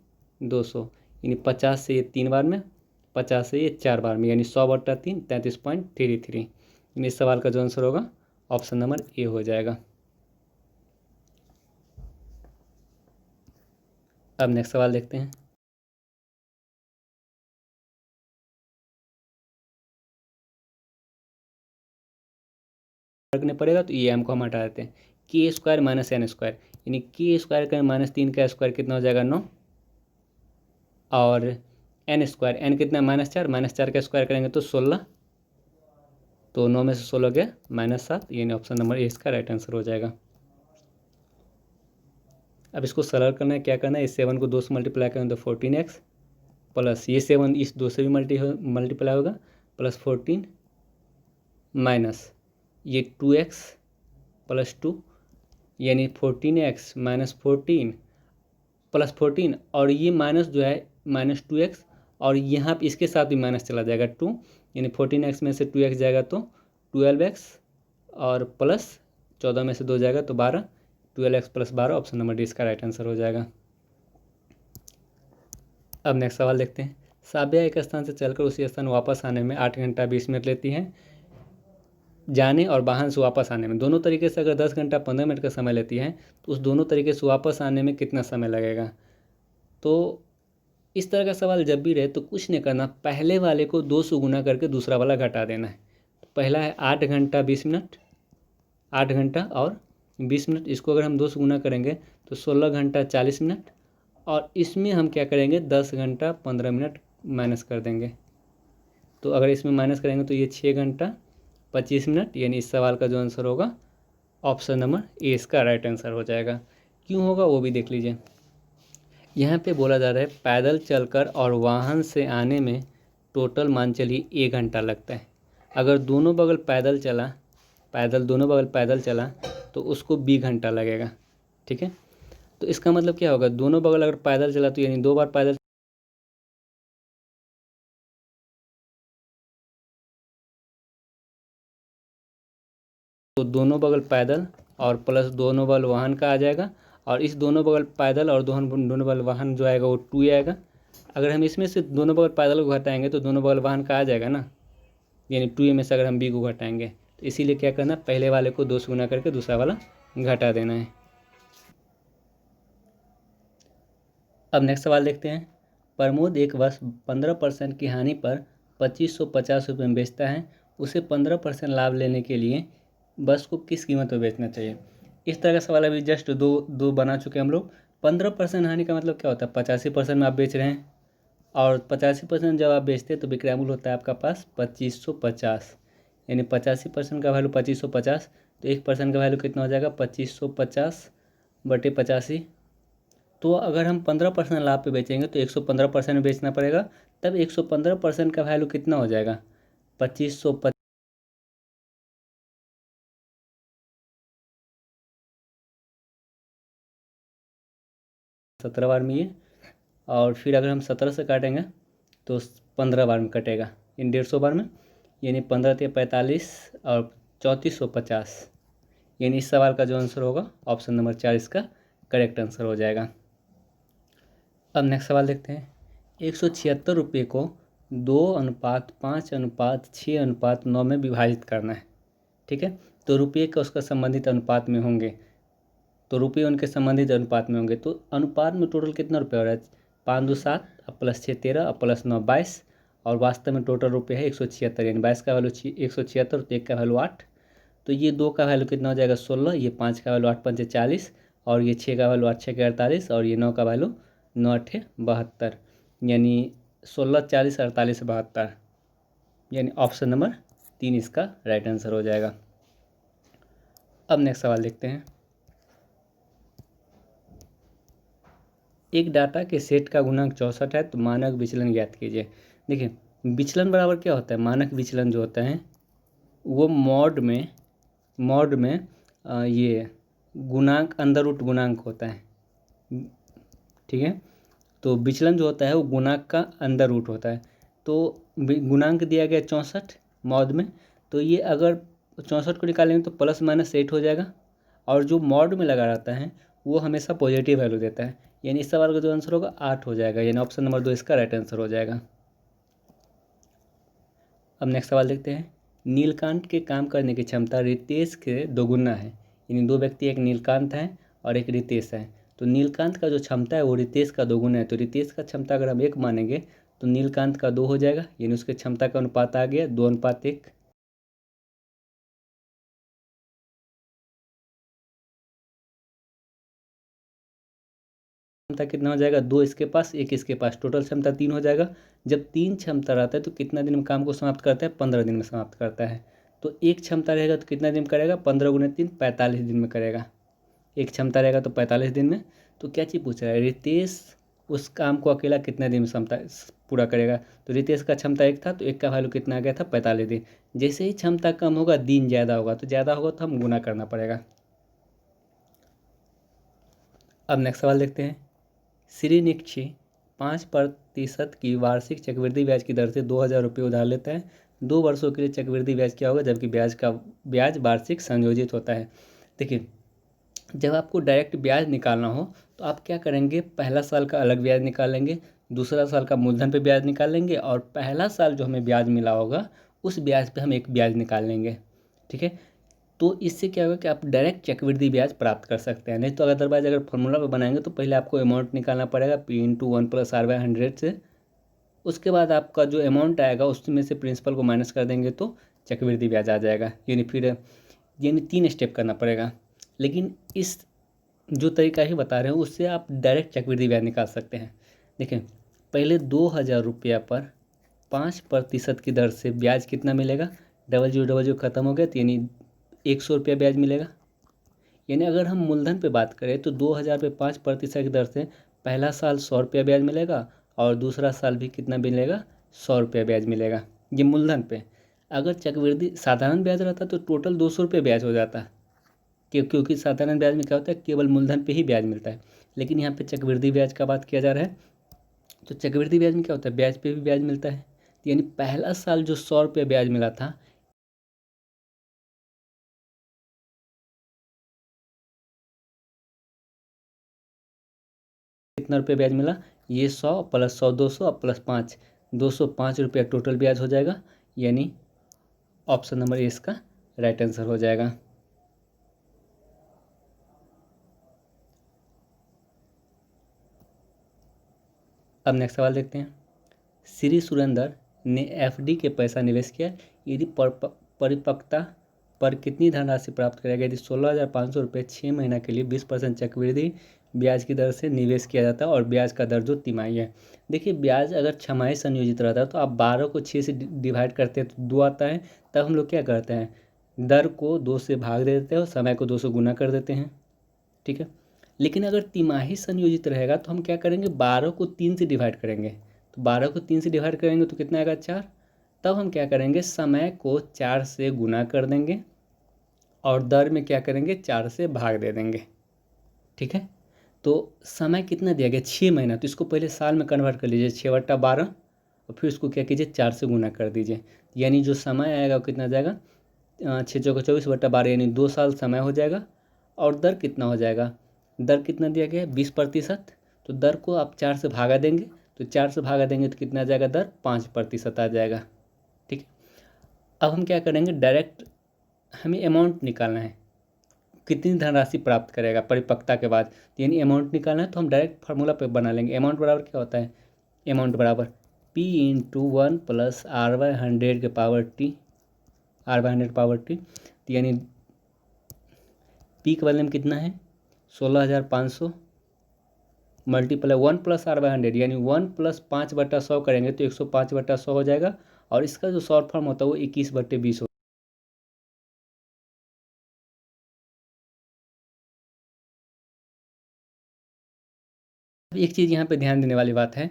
200, यानी 50 से ये 3 बार में, 50 से ये 4 बार में, यानी 100/3 33.33, यानी इस सवाल का जो आंसर होगा ऑप्शन नंबर ए हो जाएगा। अब नेक्स्ट सवाल देखते हैं। फर्क नहीं पड़ेगा, तो ये एम को हम हटा देते हैं। के स्क्वायर माइनस एन स्क्वायर, यानी के स्क्वायर का -3 का स्क्वायर कितना हो जाएगा 9, और एन स्क्वायर, एन कितना -4, -4 का स्क्वायर करेंगे तो 16, तो 9 में से 16 गया -7, यानी ऑप्शन नंबर ए इसका राइट आंसर हो जाएगा। अब इसको सरल करना है, क्या करना है, इस 7 को 2 से मल्टीप्लाई करें तो 14x, प्लस ये 7 इस 2 से भी मल्टीप्लाई होगा, प्लस 14 माइनस ये 2x + 2, यानी 14x - 14 + 14, और ये माइनस जो है -2x, और यहाँ पे इसके साथ भी माइनस चला जाएगा 2, यानी 14x में से 2x जाएगा तो 12x, और प्लस 14 में से 2 जाएगा तो 12, 12x + 12, ऑप्शन नंबर डी इसका राइट आंसर हो जाएगा। अब नेक्स्ट सवाल देखते हैं। साबिया एक स्थान से चलकर उसी स्थान वापस आने में 8 घंटा 20 मिनट लेती है। जाने और वाहन से वापस आने में दोनों तरीके से अगर 10 घंटा 15 मिनट का समय लेती है, तो उस दोनों तरीके से वापस आने में कितना समय लगेगा। तो इस तरह का सवाल जब भी रहे तो कुछ नहीं करना, पहले वाले को 2 से गुना करके दूसरा वाला घटा देना है। तो पहला है 8 घंटा 20 मिनट, 8 घंटा और 20 मिनट, इसको अगर हम 2 से गुना करेंगे तो 16 घंटा 40 मिनट, और इसमें हम क्या करेंगे 10 घंटा 15 मिनट माइनस कर देंगे। तो अगर इसमें माइनस करेंगे तो ये 6 घंटा 25 मिनट, यानी इस सवाल का जो आंसर होगा ऑप्शन नंबर ए इसका राइट आंसर हो जाएगा। क्यों होगा वो भी देख लीजिए। यहाँ पे बोला जा रहा है पैदल चलकर और वाहन से आने में टोटल मान चलिए 1 घंटा लगता है। अगर दोनों बगल पैदल चला, दोनों बगल पैदल चला तो उसको 20 घंटा लगेगा, ठीक है। तो इसका मतलब क्या होगा, दोनों बगल अगर पैदल चला तो यानी 2 बार पैदल, तो दोनों बगल पैदल और प्लस दोनों बगल वाहन का आ जाएगा, और इस दोनों बगल पैदल और दोनों बगल वाहन जो आएगा वो 2 आएगा। अगर हम इसमें से दोनों बगल पैदल को घटाएंगे तो दोनों बगल वाहन का आ जाएगा ना, यानी 2 में से अगर हम बी को घटाएंगे, तो इसीलिए क्या करना, पहले वाले को 2 से गुना करके दूसरा वाला घटा देना है। अब नेक्स्ट सवाल देखते हैं। प्रमोद एक वर्ष 15% की हानि पर 2550 रुपये में बेचता है। उसे 15% लाभ लेने के लिए बस को किस कीमत में बेचना चाहिए। इस तरह का सवाल अभी जस्ट दो बना चुके हम लोग। 15% हानि का मतलब क्या होता है, 85% में आप बेच रहे हैं, और 85% जब आप बेचते हैं तो विक्रय मूल्य होता है आपका पास 2550, यानी 85% का वैल्यू 2550, तो 1% का वैल्यू कितना हो जाएगा 2550/85। तो अगर हम 15% लाभ पे बेचेंगे तो 115% में बेचना पड़ेगा, तब 115% का वैल्यू कितना हो जाएगा 2550, 17 बार में ये, और फिर अगर हम 17 से काटेंगे तो 15 बार में कटेगा, इन 150 बार में, यानी 15 × 45 और 3450, यानी इस सवाल का जो आंसर होगा ऑप्शन नंबर 4 इसका करेक्ट आंसर हो जाएगा। अब नेक्स्ट सवाल देखते हैं। ₹176 को 2:5:6:9 में विभाजित करना है। ठीक है, तो रुपये का उसका संबंधित अनुपात में होंगे, तो रुपये उनके संबंधित अनुपात में होंगे। तो अनुपात में टोटल कितना रुपये हो रहा है? 5 2 7 अब प्लस 6 13 अब प्लस 9 22, और वास्तव में टोटल रुपये है 176, यानी 22 का वैल्यू 176, तो 1 का वैल्यू 8, तो ये 2 का वैल्यू कितना हो जाएगा 16, ये 5 का वैल्यू 8 5 40, और ये 6 का वैल्यू 8 6 48, और ये 9 का वैल्यू 9 8 72, यानी 16 40 48 72, यानी ऑप्शन नंबर 3 इसका राइट आंसर हो जाएगा। अब नेक्स्ट सवाल देखते हैं। एक डाटा के सेट का गुणांक 64 है, तो मानक विचलन ज्ञात कीजिए। देखिए, विचलन बराबर क्या होता है? मानक विचलन जो होता है वो मॉड में ये गुणांक अंडर रूट गुणांक होता है। ठीक है, तो विचलन जो होता है वो गुणांक का अंडर रूट होता है। तो गुणांक दिया गया 64 मॉड में, तो ये अगर 64 को निकालेंगे तो प्लस माइनस 8 हो जाएगा, और जो मॉड में लगा रहता है वो हमेशा पॉजिटिव वैल्यू देता है, यानी इस सवाल का जो आंसर होगा 8 हो जाएगा, यानी ऑप्शन नंबर 2 इसका राइट आंसर हो जाएगा। अब नेक्स्ट सवाल देखते हैं। नीलकांत के काम करने की क्षमता रितेश के दोगुना है, यानी दो व्यक्ति, एक नीलकांत है और एक रितेश है। तो नीलकांत का जो क्षमता है वो रितेश का दोगुना है, तो रितेश का क्षमता अगर हम 1 मानेंगे तो नीलकांत का 2 हो जाएगा, यानी उसके क्षमता का अनुपात आ गया 2:1। क्षमता कितना हो जाएगा? 2 इसके पास 1 इसके पास, टोटल क्षमता 3 हो जाएगा। जब 3 क्षमता रहता है तो कितना दिन में काम को समाप्त करता है? 15 दिन में समाप्त करता है। तो एक क्षमता रहेगा तो कितना दिन करेगा? 15 × 3 45 दिन में करेगा। एक क्षमता रहेगा तो 45 दिन में। तो क्या चीज़ पूछ रहा है? रितेश उस काम को अकेला कितने दिन में क्षमता पूरा करेगा? तो रितेश का क्षमता 1 था, तो 1 का वैल्यू कितना आ गया था? 45 दिन। जैसे ही क्षमता कम होगा दिन ज़्यादा होगा, तो ज़्यादा होगा तो हम गुना करना पड़ेगा। अब नेक्स्ट सवाल देखते हैं। श्रीनिक्षी 5% की वार्षिक चक्रवृद्धि ब्याज की दर से 2,000 रुपये उधार लेता है। 2 वर्षों के लिए चक्रवृद्धि ब्याज क्या होगा? जबकि ब्याज वार्षिक संयोजित होता है। देखिए, जब आपको डायरेक्ट ब्याज निकालना हो तो आप क्या करेंगे? पहला साल का अलग ब्याज निकालेंगे, दूसरा साल का मूलधन पे ब्याज निकाल लेंगे, और पहला साल जो हमें ब्याज मिला होगा उस ब्याज पे हम एक ब्याज निकाल लेंगे। ठीक है, तो इससे क्या होगा कि आप डायरेक्ट चक्रवृद्धि ब्याज प्राप्त कर सकते हैं। नहीं तो अदरवाइज अगर फॉर्मूला पे बनाएंगे तो पहले आपको अमाउंट निकालना पड़ेगा P/1 + R/100 से, उसके बाद आपका जो अमाउंट आएगा उसमें से प्रिंसिपल को माइनस कर देंगे तो चक्रवृद्धि ब्याज आ जाएगा। यानी 3 स्टेप करना पड़ेगा। लेकिन इस जो तरीका ही बता रहे हैं उससे आप डायरेक्ट चक्रवृद्धि ब्याज निकाल सकते हैं। देखें, पहले 2,000 रुपया पर 5% की दर से ब्याज कितना मिलेगा? डबल जीरो खत्म हो गया, तो यानी 100 रुपया ब्याज मिलेगा। यानी अगर हम मूलधन पे बात करें तो 2,000 पे 5% की दर से पहला साल 100 रुपया ब्याज मिलेगा, और दूसरा साल भी कितना मिलेगा? 100 रुपया ब्याज मिलेगा, ये मूलधन पे। अगर चक्रवृद्धि साधारण ब्याज रहता तो टोटल 200 रुपये ब्याज हो जाता, क्योंकि साधारण ब्याज में क्या होता है? केवल मूलधन पे ही ब्याज मिलता है। लेकिन यहाँ पे चक्रवृद्धि ब्याज का बात किया जा रहा है, तो चक्रवृद्धि ब्याज में क्या होता है? ब्याज पे भी ब्याज मिलता है। यानी पहला साल जो 100 रुपये ब्याज मिला था, कितना रुपये ब्याज मिला? ये 100 + 100 200 + 5 205 रुपया टोटल ब्याज हो जाएगा, यानी ऑप्शन नंबर ए इसका राइट आंसर हो जाएगा। अब नेक्स्ट सवाल देखते हैं। श्री सुरेंद्र ने एफडी के पैसा निवेश किया, यदि परिपक्वता पर कितनी धनराशि प्राप्त करेगा? यदि 16,500 रुपये 6 महीना के लिए 20% चक्रवृद्धि ब्याज की दर से निवेश किया जाता है, और ब्याज का दर जो तिमाही है। देखिए, ब्याज अगर छमाही संयोजित रहता है तो आप 12 को 6 से डिवाइड करते हैं तो 2 आता है, तब हम लोग क्या करते हैं? दर को 2 से भाग दे देते हैं और समय को 2 से गुना कर देते हैं। ठीक है, लेकिन अगर तिमाही संयोजित रहेगा तो हम क्या करेंगे? 12 को 3 से डिवाइड करेंगे, तो 12 को 3 से डिवाइड करेंगे तो कितना आएगा? 4। तब हम क्या करेंगे? समय को 4 से गुना कर देंगे, और दर में क्या करेंगे? 4 से भाग दे देंगे। ठीक है, तो समय कितना दिया गया? 6 महीना, तो इसको पहले साल में कन्वर्ट कर लीजिए, 6/12, और फिर उसको क्या कीजिए? 4 से गुना कर दीजिए, यानी जो समय आएगा वो कितना जाएगा? 6 चौका 24/12, यानी 2 साल समय हो जाएगा। और दर कितना हो जाएगा? दर कितना दिया गया है? 20%, तो दर को आप 4 से भागा देंगे तो 4 से भागा देंगे तो कितना आ जाएगा दर 5% आ जाएगा। ठीक है, अब हम क्या करेंगे, डायरेक्ट हमें अमाउंट निकालना है, कितनी धनराशि प्राप्त करेगा परिपक्वता के बाद, यानी अमाउंट निकालना है। तो हम डायरेक्ट फार्मूला पे बना लेंगे। अमाउंट बराबर क्या होता है, अमाउंट बराबर P × 1 + R/100 के power T, R/100 power T। तो यानी P के बदले में कितना है 16,500 मल्टीप्लाई 1 + R/100, यानी 1 + 5/100 करेंगे तो 105/100 हो जाएगा। और इसका जो शॉर्ट फॉर्म होता है वो 21/20 हो। एक चीज़ यहाँ पे ध्यान देने वाली बात है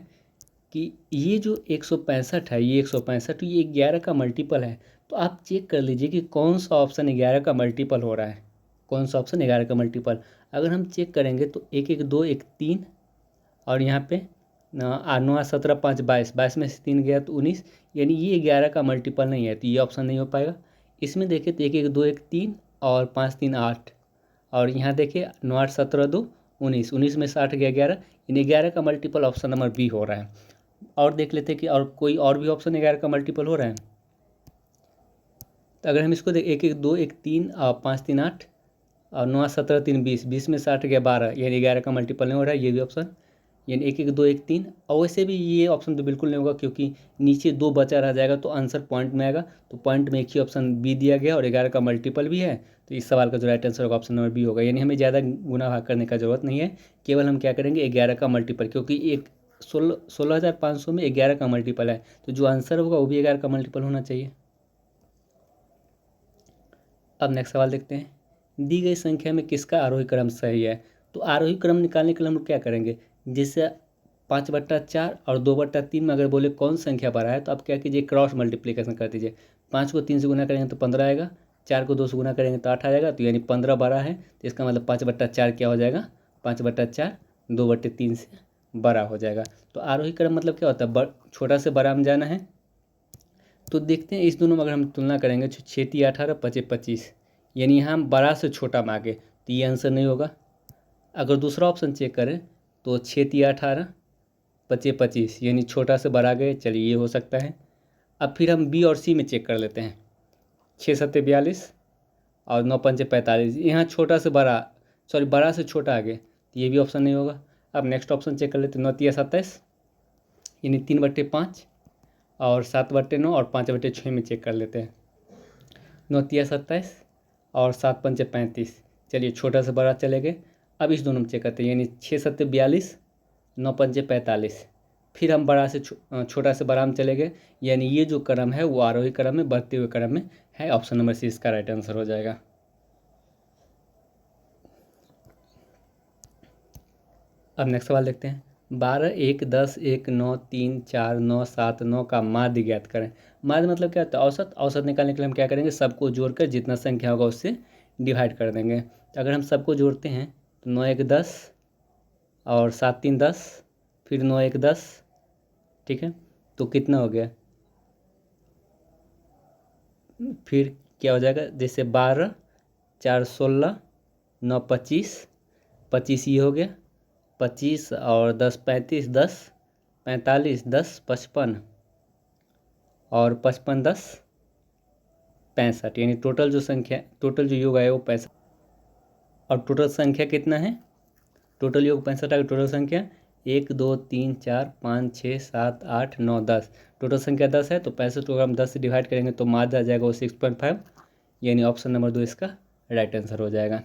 कि ये जो 165 है, ये 165 ये 11 का मल्टीपल है। तो आप चेक कर लीजिए कि कौन सा ऑप्शन 11 का मल्टीपल हो रहा है, कौन सा ऑप्शन 11 का मल्टीपल। अगर हम चेक करेंगे तो 1 1 2 1 3, और यहाँ पे 9 17 5 22, 22 में से 3 गया तो 19, यानी ये 11 का मल्टीपल नहीं है, तो ये ऑप्शन नहीं हो पाएगा। इसमें देखिए तो 1 1 2 1 3 और 5 3 8, और यहाँ देखिए 9 8 17 2 19, 19 में से 8 गया 11, यानी 11 का मल्टीपल ऑप्शन नंबर बी हो रहा है। और देख लेते हैं कि और कोई और भी ऑप्शन 11 का मल्टीपल हो रहा है। तो अगर हम इसको देख 1 1 2 1 3 और 5 3 8 और 9 17 3 20, 20 में से 8 गया 12, यानी 11 का मल्टीपल नहीं हो रहा है ये भी ऑप्शन, यानी 1 1 2 1 3। और वैसे भी ये ऑप्शन तो बिल्कुल नहीं होगा क्योंकि नीचे 2 बचा रह जाएगा तो आंसर पॉइंट में आएगा। तो पॉइंट में एक ही ऑप्शन बी दिया गया और 11 का मल्टीपल भी है, तो इस सवाल का जो राइट आंसर होगा ऑप्शन नंबर बी होगा। यानी हमें ज़्यादा गुना भाग करने का जरूरत नहीं है, केवल हम क्या करेंगे 11 का मल्टीपल, क्योंकि एक 16,500 में 11 का मल्टीपल है, तो जो आंसर होगा वो भी 11 का मल्टीपल होना चाहिए। अब नेक्स्ट सवाल देखते हैं, दी गई संख्या में किसका आरोही क्रम सही है। तो आरोही क्रम निकालने के लिए हम लोग क्या करेंगे, जैसे 5/4 और 2/3 में अगर बोले कौन संख्या बड़ा है तो आप क्या कीजिए क्रॉस मल्टीप्लिकेशन कर दीजिए। 5 को 3 से गुना करेंगे तो 15 आएगा, 4 को 2 से गुना करेंगे तो 8 आ जाएगा, तो यानी 15 बड़ा है। तो इसका मतलब 5/4 क्या हो जाएगा, 5/4 2/3 से बड़ा हो जाएगा। तो आरोही क्रम मतलब क्या होता है, छोटा से बड़ा में जाना है। तो देखते हैं इस दोनों में अगर हम तुलना करेंगे 6 3 18 5 25, यानी यहाँ हम बड़ा से छोटा मांगे, तो ये आंसर नहीं होगा। अगर दूसरा ऑप्शन चेक करें तो 6 3 18 5 25, यानी छोटा से बड़ा गए, चलिए ये हो सकता है। अब फिर हम बी और सी में चेक कर लेते हैं, 6 7 42 और 9 5 45, यहाँ छोटा से बड़ा, सॉरी बड़ा से छोटा आ गए, तो ये भी ऑप्शन नहीं होगा। अब नेक्स्ट ऑप्शन चेक कर लेते हैं, 9 3 27, यानी 3/5 और 7/9 और 5/6 में चेक कर लेते हैं, 9 3 27 और 7 5 35, चलिए छोटा से बड़ा चले गए। अब इस दोनों में चेक करते हैं, यानी 6 7 42 9 5 45, फिर हम बड़ा से छोटा से बड़ा में चले गए, यानी ये जो क्रम है वो आरोही क्रम में, बढ़ते हुए क्रम में है। ऑप्शन नंबर सी इसका राइट आंसर हो जाएगा। अब नेक्स्ट सवाल देखते हैं, 12 1 10 1 9 3 4 9 7 9 का माध्य ज्ञात करें। माध्य मतलब क्या होता है, औसत। औसत निकालने के लिए हम क्या करेंगे, सबको जोड़कर जितना संख्या होगा उससे डिवाइड कर देंगे। तो अगर हम सबको जोड़ते हैं तो 9 1 10 और 7 3 10, फिर 9 1 10, ठीक है, तो कितना हो गया, फिर क्या हो जाएगा, जैसे 12 4 16 9 25, 25 ये हो गया, 25 और 10 35, 10 45 10 55 और 55 10 65, यानी टोटल जो संख्या, टोटल जो योग आया वो 65। और टोटल संख्या कितना है, टोटल योग 65 है। टोटल संख्या 1 2 3 4 5 6 7 8 9 10, टोटल संख्या 10 है। तो 65 को हम 10 से डिवाइड करेंगे तो माध्य आ जाएगा वो 6.5, यानी ऑप्शन नंबर 2 इसका राइट आंसर हो जाएगा।